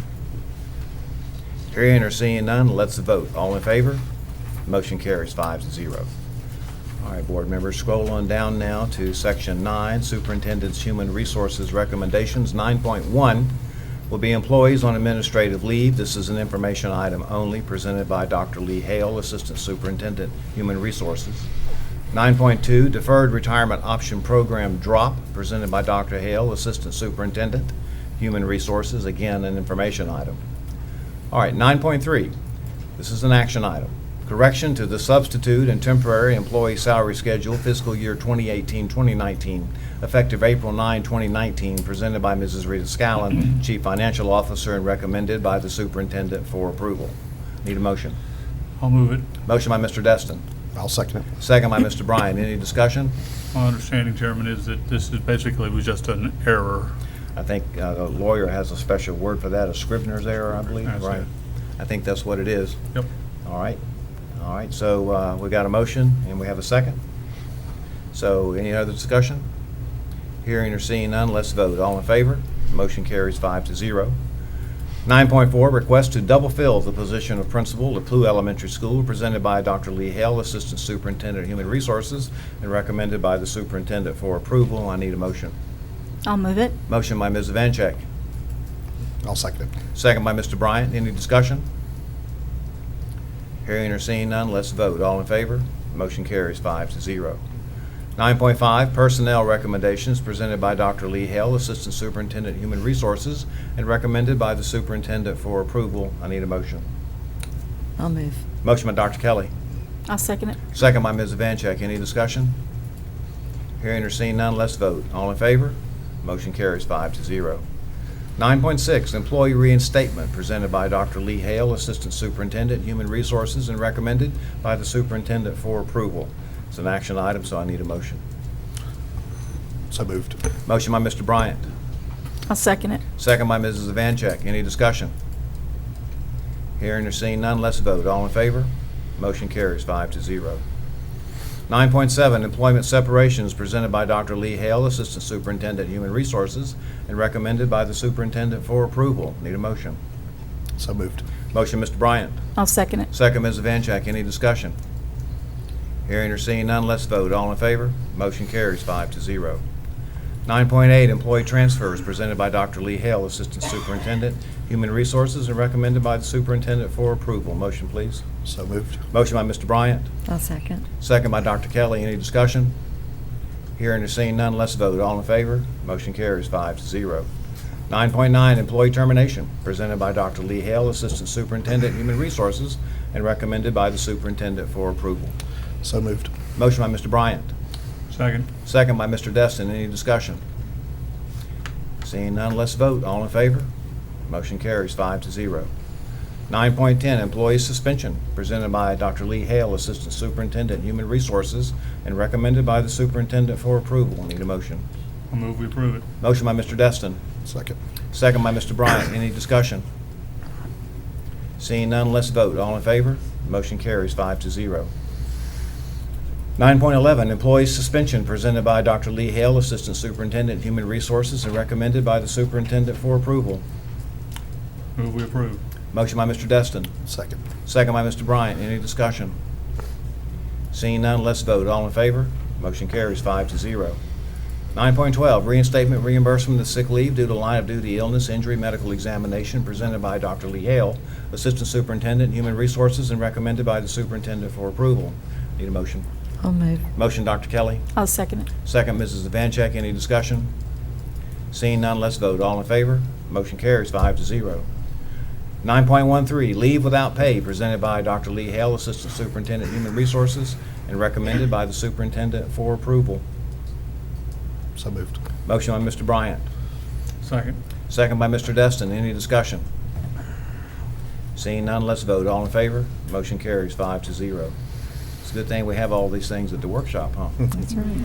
Hearing or seeing none, let's vote. All in favor? Motion carries 5-0. All right, board members, scroll on down now to Section 9, Superintendent's Human Resources Recommendations. 9.1 will be employees on administrative leave. This is an information item only, presented by Dr. Lee Hale, Assistant Superintendent, Human Resources. 9.2, Deferred Retirement Option Program Drop, presented by Dr. Hale, Assistant Superintendent, Human Resources, again, an information item. All right, 9.3, this is an action item. Correction to the substitute and temporary employee salary schedule fiscal year 2018-2019, effective April 9, 2019, presented by Mrs. Rita Scallon, Chief Financial Officer, and recommended by the Superintendent for approval. Need a motion? I'll move it. Motion by Mr. Destin. I'll second it. Second by Mr. Bryan. Any discussion? My understanding, Chairman, is that this is basically was just an error. I think the lawyer has a special word for that, a Scrivener's error, I believe, That's right? it. I think that's what it is. Yep. All right. All right, so we got a motion and we have a second. So any other discussion? Hearing or seeing none, let's vote. All in favor? Motion carries 5-0. 9.4, request to double fill the position of principal at Plough Elementary School, presented by Dr. Lee Hale, Assistant Superintendent of Human Resources, and recommended by the Superintendent for approval. I need a motion. I'll move it. Motion by Ms. Vanchek. I'll second it. Second by Mr. Bryant. Any discussion? Hearing or seeing none, let's vote. All in favor? Motion carries 5-0. 9.5, personnel recommendations presented by Dr. Lee Hale, Assistant Superintendent Human Resources, and recommended by the Superintendent for approval. I need a motion. I'll move. Motion by Dr. Kelly. I'll second it. Second by Ms. Vanchek. Any discussion? Hearing or seeing none, let's vote. All in favor? Motion carries 5-0. 9.6, employee reinstatement presented by Dr. Lee Hale, Assistant Superintendent, Human Resources, and recommended by the Superintendent for approval. It's an action item, so I need a motion. So moved. Motion by Mr. Bryant. I'll second it. Second by Mrs. Vanchek. Any discussion? Hearing or seeing none, let's vote. All in favor? Motion carries 5-0. 9.7, employment separations presented by Dr. Lee Hale, Assistant Superintendent, Human Resources, and recommended by the Superintendent for approval. Need a motion. So moved. Motion, Mr. Bryant. I'll second it. Second, Mrs. Vanchek. Any discussion? Hearing or seeing none, let's vote. All in favor? Motion carries 5-0. 9.8, employee transfers presented by Dr. Lee Hale, Assistant Superintendent, Human Resources, and recommended by the Superintendent for approval. Motion, please. So moved. Motion by Mr. Bryant. I'll second. Second by Dr. Kelly. Any discussion? Hearing or seeing none, let's vote. All in favor? Motion carries 5-0. 9.9, employee termination, presented by Dr. Lee Hale, Assistant Superintendent, Human Resources, and recommended by the Superintendent for approval. So moved. Motion by Mr. Bryant. Second. Second by Mr. Destin. Any discussion? Seeing none, let's vote. All in favor? Motion carries 5-0. 9.10, employee suspension, presented by Dr. Lee Hale, Assistant Superintendent, Human Resources, and recommended by the Superintendent for approval. Need a motion. I'll move we approve it. Motion by Mr. Destin. Second. Second by Mr. Bryant. Any discussion? Seeing none, let's vote. All in favor? Motion carries 5-0. 9.11, employee suspension, presented by Dr. Lee Hale, Assistant Superintendent, Human Resources, and recommended by the Superintendent for approval. Move we approve. Motion by Mr. Destin. Second. Second by Mr. Bryant. Any discussion? Seeing none, let's vote. All in favor? Motion carries 5-0. 9.12, reinstatement reimbursement of sick leave due to line of duty illness, injury, medical examination, presented by Dr. Lee Hale, Assistant Superintendent, Human Resources, and recommended by the Superintendent for approval. Need a motion. I'll move. Motion, Dr. Kelly. I'll second it. Second, Mrs. Vanchek. Any discussion? Seeing none, let's vote. All in favor? Motion carries 5-0. 9.13, leave without pay, presented by Dr. Lee Hale, Assistant Superintendent, Human Resources, and recommended by the Superintendent for approval. So moved. Motion by Mr. Bryant. Second. Second by Mr. Destin. Any discussion? Seeing none, let's vote. All in favor? Motion carries 5-0. It's a good thing we have all these things at the workshop, huh? That's right.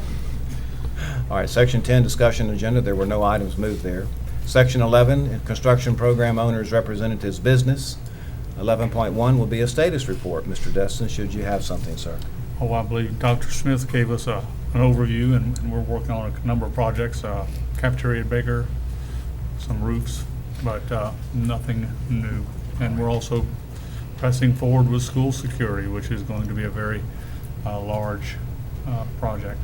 All right, Section 10, discussion agenda. There were no items moved there. Section 11, construction program owners' representatives' business. 11.1 will be a status report. Mr. Destin, should you have something, sir? I believe Dr. Smith gave us an overview, and we're working on a number of projects, cafeteria at Baker, some roofs, but nothing new. And we're also pressing forward with school security, which is going to be a very large project.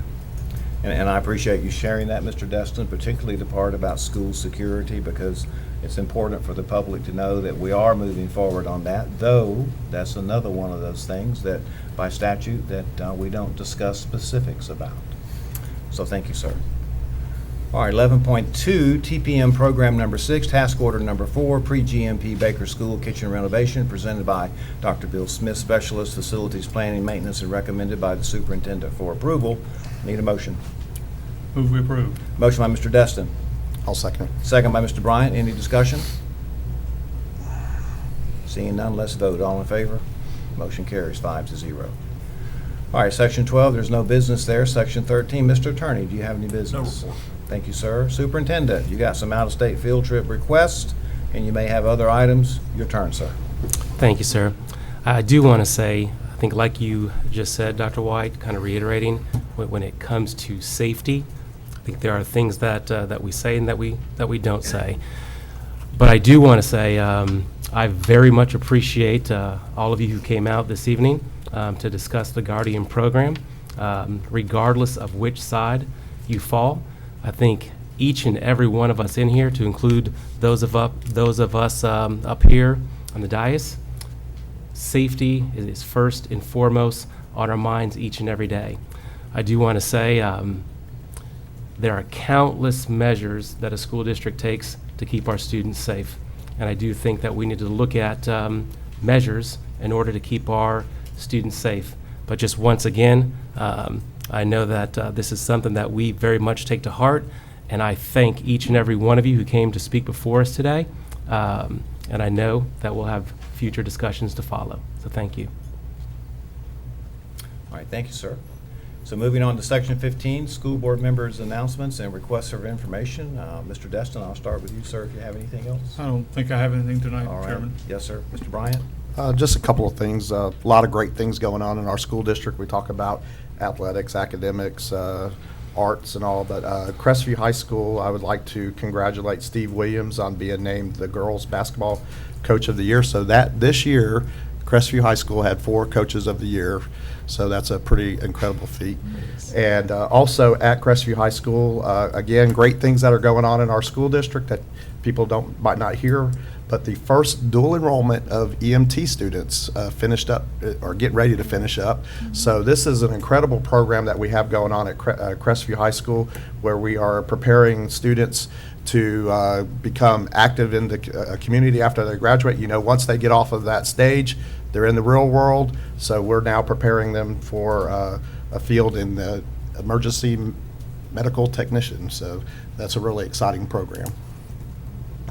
And I appreciate you sharing that, Mr. Destin, particularly the part about school security, because it's important for the public to know that we are moving forward on that, though that's another one of those things that by statute that we don't discuss specifics about. So thank you, sir. All right, 11.2, TPM Program Number 6, Task Order Number 4, Pre-GMP Baker School Kitchen Renovation, presented by Dr. Bill Smith, Specialist, Facilities Planning, Maintenance, and recommended by the Superintendent for approval. Need a motion? Move we approve. Motion by Mr. Destin. I'll second it. Second by Mr. Bryant. Any discussion? Seeing none, let's vote. All in favor? Motion carries 5-0. All right, Section 12, there's no business there. Section 13, Mr. Attorney, do you have any business? No report. Thank you, sir. Superintendent, you got some out-of-state field trip requests, and you may have other items. Your turn, sir. Thank you, sir. I do want to say, I think like you just said, Dr. White, kind of reiterating, when it comes to safety, I think there are things that we say and that we don't say. But I do want to say I very much appreciate all of you who came out this evening to discuss the Guardian program, regardless of which side you fall. I think each and every one of us in here, to include those of us up here on the dais, safety is first and foremost on our minds each and every day. I do want to say there are countless measures that a school district takes to keep our students safe. And I do think that we need to look at measures in order to keep our students safe. But just once again, I know that this is something that we very much take to heart, and I thank each and every one of you who came to speak before us today. And I know that we'll have future discussions to follow. So thank you. All right, thank you, sir. So moving on to Section 15, School Board Members' Announcements and Requests for Information. Mr. Destin, I'll start with you, sir, if you have anything else. I don't think I have anything tonight, All right. Chairman. Yes, sir. Mr. Bryant? Just a couple of things. A lot of great things going on in our school district. We talk about athletics, academics, arts and all, but Crestview High School, I would like to congratulate Steve Williams on being named the girls basketball coach of the year. So that this year, Crestview High School had 4 coaches of the year. So that's a pretty incredible feat. And also at Crestview High School, again, great things that are going on in our school district that people might not hear. But the first dual enrollment of EMT students finished up or getting ready to finish up. So this is an incredible program that we have going on at Crestview High School, where we are preparing students to become active in the community after they graduate. You know, once they get off of that stage, they're in the real world. So we're now preparing them for a field in the emergency medical technician. So that's a really exciting program.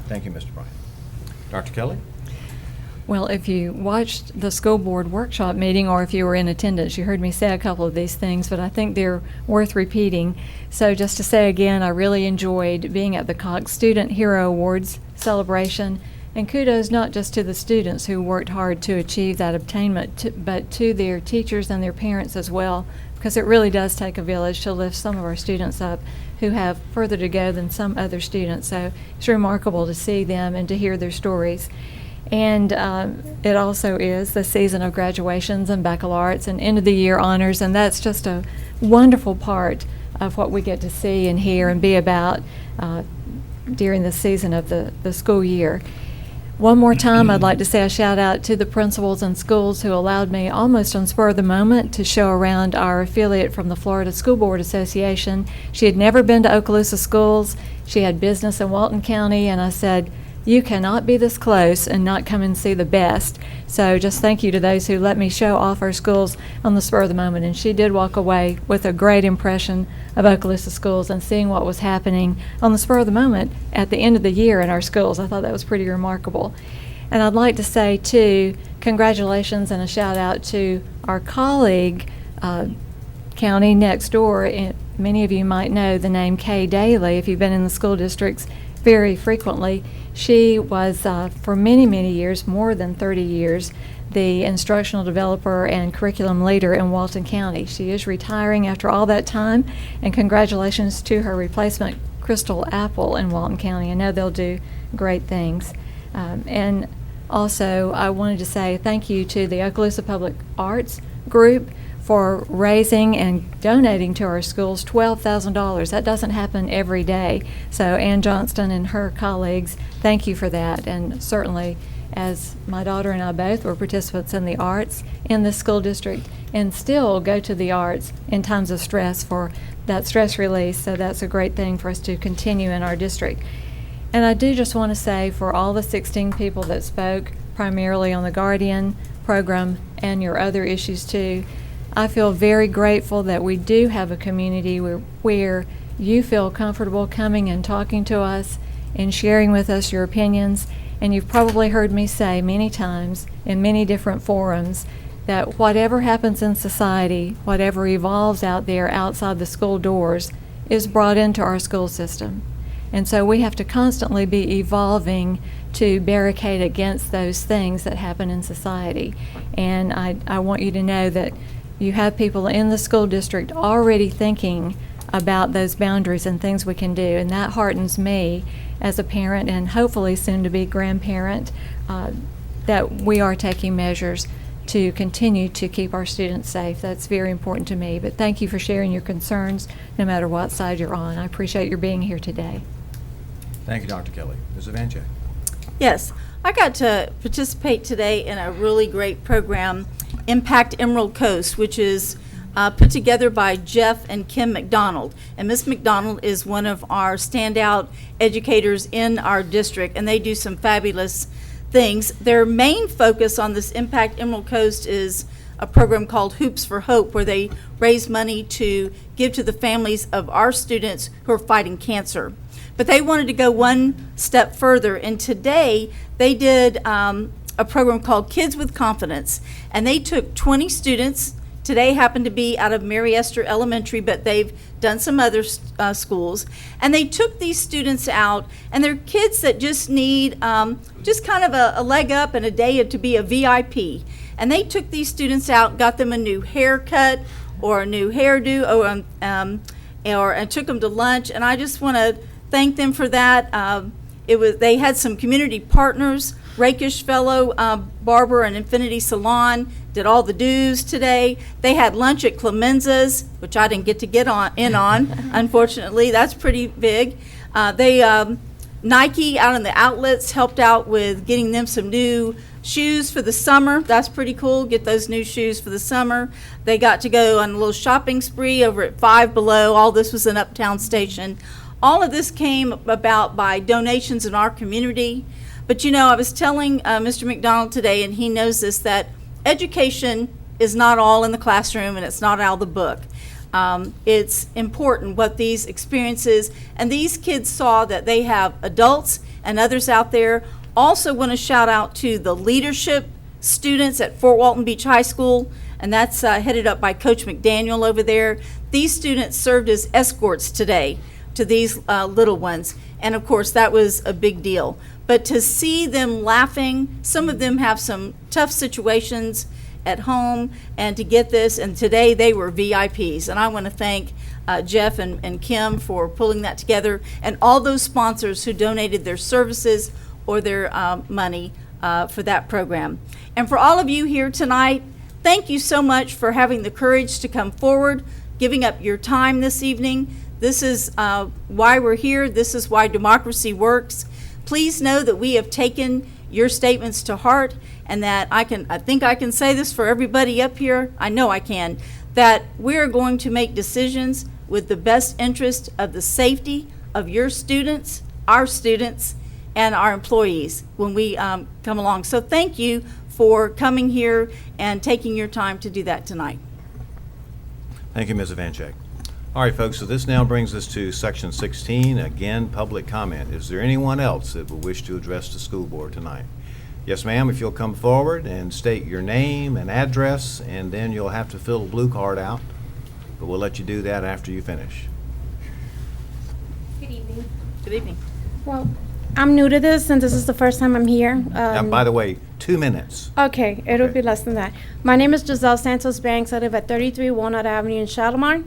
Thank you, Mr. Bryant. Dr. Kelly? Well, if you watched the school board workshop meeting or if you were in attendance, you heard me say a couple of these things, but I think they're worth repeating. So just to say again, I really enjoyed being at the Cox Student Hero Awards celebration, and kudos not just to the students who worked hard to achieve that attainment, but to their teachers and their parents as well, because it really does take a village to lift some of our students up who have further to go than some other students. So it's remarkable to see them and to hear their stories. And it also is the season of graduations and baccalaureates and end of the year honors, and that's just a wonderful part of what we get to see and hear and be about during the season of the school year. One more time, I'd like to say a shout out to the principals and schools who allowed me almost on spur of the moment to show around our affiliate from the Florida School Board Association. She had never been to Okaloosa schools. She had business in Walton County, and I said, you cannot be this close and not come and see the best. So just thank you to those who let me show off our schools on the spur of the moment. And she did walk away with a great impression of Okaloosa schools and seeing what was happening on the spur of the moment at the end of the year in our schools. I thought that was pretty remarkable. And I'd like to say, too, congratulations and a shout out to our colleague, county next door. Many of you might know the name Kay Daly if you've been in the school districts very frequently. She was, for many, many years, more than 30 years, the instructional developer and curriculum leader in Walton County. She is retiring after all that time, and congratulations to her replacement, Crystal Apple, in Walton County. I know they'll do great things. And also, I wanted to say thank you to the Okaloosa Public Arts Group for raising and donating to our schools $12,000. That doesn't happen every day. So Ann Johnston and her colleagues, thank you for that. And certainly, as my daughter and I both were participants in the arts in the school district and still go to the arts in times of stress for that stress release. So that's a great thing for us to continue in our district. And I do just want to say, for all the 16 people that spoke, primarily on the Guardian program and your other issues too, I feel very grateful that we do have a community where you feel comfortable coming and talking to us and sharing with us your opinions. And you've probably heard me say many times in many different forums that whatever happens in society, whatever evolves out there outside the school doors, is brought into our school system. And so we have to constantly be evolving to barricade against those things that happen in society. And I want you to know that you have people in the school district already thinking about those boundaries and things we can do. And that heartens me as a parent and hopefully soon to be grandparent, that we are taking measures to continue to keep our students safe. That's very important to me. But thank you for sharing your concerns no matter what side you're on. I appreciate your being here today. Thank you, Dr. Kelly. Ms. Evanchik. Yes, I got to participate today in a really great program, Impact Emerald Coast, which is put together by Jeff and Kim McDonald. And Ms. McDonald is one of our standout educators in our district, and they do some fabulous things. Their main focus on this Impact Emerald Coast is a program called Hoops for Hope, where they raise money to give to the families of our students who are fighting cancer. But they wanted to go one step further, and today they did a program called Kids with Confidence, and they took 20 students. Today happened to be out of Mary Esther Elementary, but they've done some other schools, and they took these students out, and they're kids that just need just kind of a leg up and a day to be a VIP. And they took these students out, got them a new haircut or a new hairdo, and took them to lunch, and I just want to thank them for that. They had some community partners. Rakish Fellow Barber and Infinity Salon did all the dues today. They had lunch at Clemenza's, which I didn't get to get in on, unfortunately. That's pretty big. Nike out in the outlets helped out with getting them some new shoes for the summer. That's pretty cool. Get those new shoes for the summer. They got to go on a little shopping spree over at Five Below. All this was in Uptown Station. All of this came about by donations in our community. But you know, I was telling Mr. McDonald today, and he knows this, that education is not all in the classroom and it's not out of the book. It's important what these experiences, and these kids saw that they have adults and others out there. Also want to shout out to the leadership students at Fort Walton Beach High School, and that's headed up by Coach McDaniel over there. These students served as escorts today to these little ones, and of course that was a big deal. But to see them laughing, some of them have some tough situations at home, and to get this, and today they were VIPs. And I want to thank Jeff and Kim for pulling that together, and all those sponsors who donated their services or their money for that program. And for all of you here tonight, thank you so much for having the courage to come forward, giving up your time this evening. This is why we're here. This is why democracy works. Please know that we have taken your statements to heart, and that I think I can say this for everybody up here. I know I can, that we're going to make decisions with the best interest of the safety of your students, our students, and our employees when we come along. So thank you for coming here and taking your time to do that tonight. Thank you, Ms. Evanchik. All right, folks, so this now brings us to section 16, again, public comment. Is there anyone else that would wish to address the school board tonight? Yes, ma'am, if you'll come forward and state your name and address, and then you'll have to fill a blue card out, but we'll let you do that after you finish. Good evening. Good evening. Well, I'm new to this, and this is the first time I'm here. Now, by the way, 2 minutes. Okay, it'll be less than that. My name is Giselle Santos Banks. I live at 33 Walnut Avenue in Shalimar.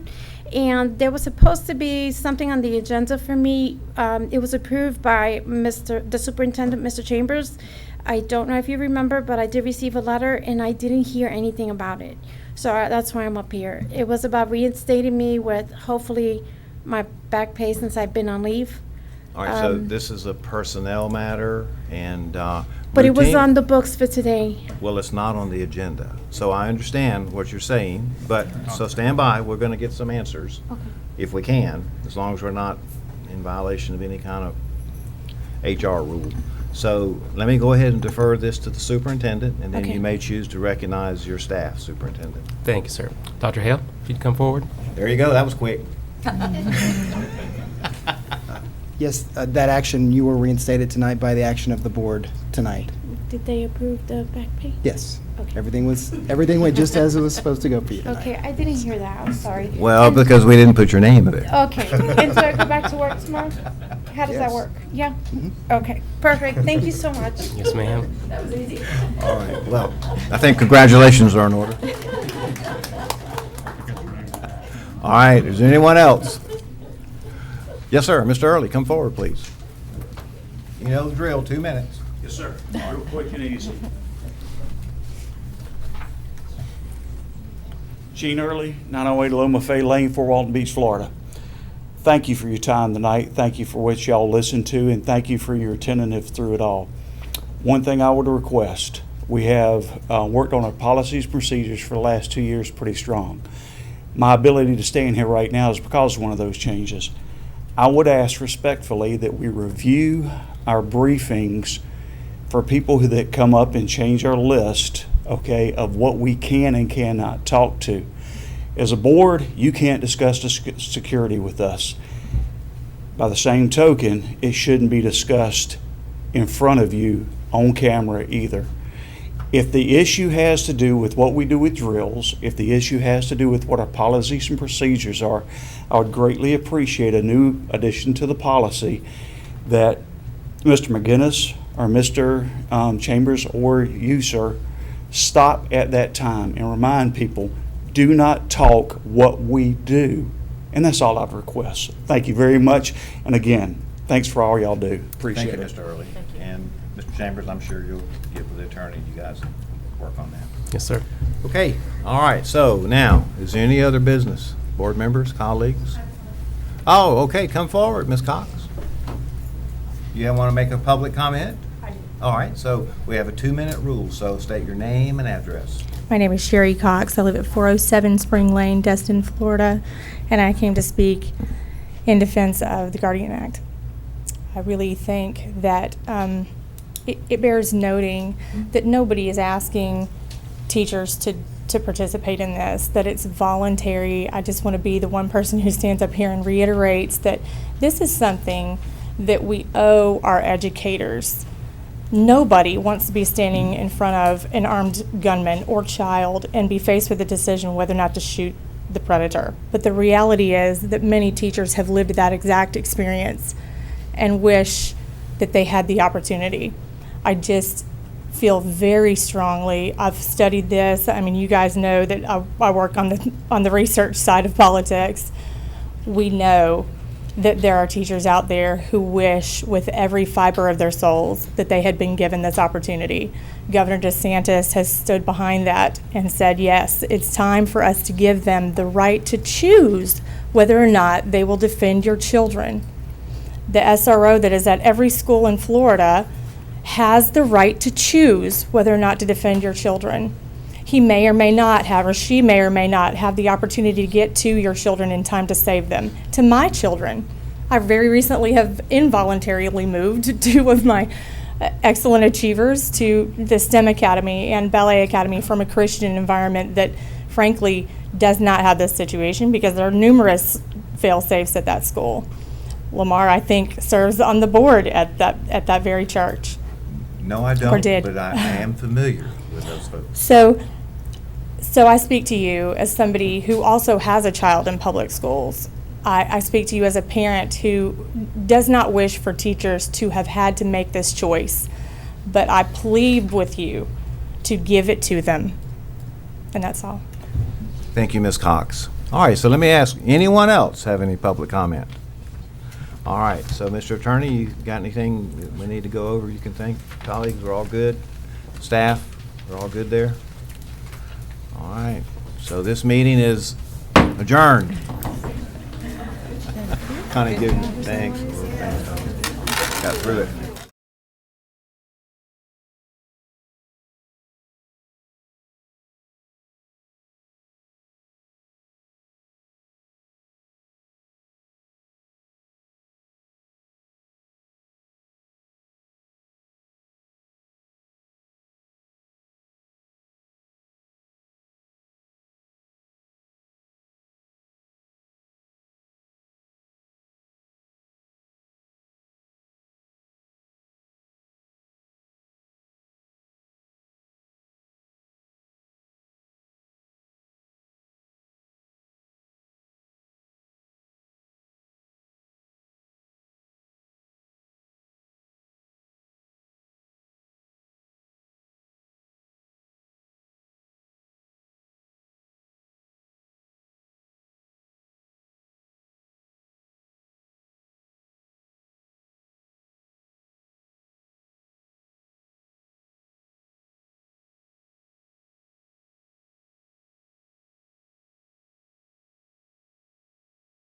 And there was supposed to be something on the agenda for me. It was approved by the superintendent, Mr. Chambers. I don't know if you remember, but I did receive a letter, and I didn't hear anything about it. So that's why I'm up here. It was about reinstating me with hopefully my back pay since I've been on leave. All right, so this is a personnel matter, and But it was routine- on the books for today. Well, it's not on the agenda. So I understand what you're saying, but, so stand by, we're going to get some answers. Okay. If we can, as long as we're not in violation of any kind of HR rule. So let me go ahead and defer this to the superintendent, and then Okay. you may choose to recognize your staff, superintendent. Thank you, sir. Dr. Hale, if you'd come forward. There you go, that was quick. Yes, that action, you were reinstated tonight by the action of the board tonight. Did they approve the back pay? Yes. Okay. Everything went just as it was supposed to go for you tonight. Okay, I didn't hear that. I'm sorry. Well, because we didn't put your name in there. Okay, and so I go back to work tomorrow? How does that Yes. work? Yeah? Okay, perfect. Thank you so much. Yes, ma'am. That was easy. All right, well, I think congratulations are in order. All right, is there anyone else? Yes, sir, Mr. Early, come forward, please. You know the drill, 2 minutes. Yes, sir. Real quick and easy. Gene Early, 908 Loma Fay Lane, Fort Walton Beach, Florida. Thank you for your time tonight. Thank you for what y'all listened to, and thank you for your attentiveness through it all. One thing I would request, we have worked on our policies, procedures for the last 2 years pretty strong. My ability to stand here right now is because of one of those changes. I would ask respectfully that we review our briefings for people that come up and change our list, okay, of what we can and cannot talk to. As a board, you can't discuss security with us. By the same token, it shouldn't be discussed in front of you on camera either. If the issue has to do with what we do with drills, if the issue has to do with what our policies and procedures are, I would greatly appreciate a new addition to the policy that Mr. McGinnis or Mr. Chambers or you, sir, stop at that time and remind people, do not talk what we do. And that's all I'd request. Thank you very much. And again, thanks for all y'all do. Appreciate it. Thank you, Mr. Early. And Mr. Chambers, I'm sure you'll get with the attorney, you guys work on that. Yes, sir. Okay, all right, so now, is there any other business? Board members, colleagues? Oh, okay, come forward, Ms. Cox. You want to make a public comment? I do. All right, so we have a 2-minute rule, so state your name and address. My name is Sherry Cox. I live at 407 Spring Lane, Destin, Florida, and I came to speak in defense of the Guardian Act. I really think that it bears noting that nobody is asking teachers to participate in this, that it's voluntary. I just want to be the one person who stands up here and reiterates that this is something that we owe our educators. Nobody wants to be standing in front of an armed gunman or child and be faced with the decision whether or not to shoot the predator. But the reality is that many teachers have lived that exact experience and wish that they had the opportunity. I just feel very strongly, I've studied this, I mean, you guys know that I work on the research side of politics. We know that there are teachers out there who wish with every fiber of their souls that they had been given this opportunity. Governor DeSantis has stood behind that and said, yes, it's time for us to give them the right to choose whether or not they will defend your children. The SRO that is at every school in Florida has the right to choose whether or not to defend your children. He may or may not have, or she may or may not have the opportunity to get to your children in time to save them. To my children, I very recently have involuntarily moved 2 of my excellent achievers to the STEM Academy and Ballet Academy from a Christian environment that frankly does not have this situation because there are numerous fail-safes at that school. Lamar, I think, serves on the board at that very church. No, I don't, Or did. but I am familiar with those folks. So I speak to you as somebody who also has a child in public schools. I speak to you as a parent who does not wish for teachers to have had to make this choice, but I plead with you to give it to them. And that's all. Thank you, Ms. Cox. All right, so let me ask, anyone else have any public comment? All right, so Mr. Attorney, you got anything that we need to go over you can think? Colleagues, we're all good? Staff, we're all good there? All right, so this meeting is adjourned. Connie, give thanks. Got through it.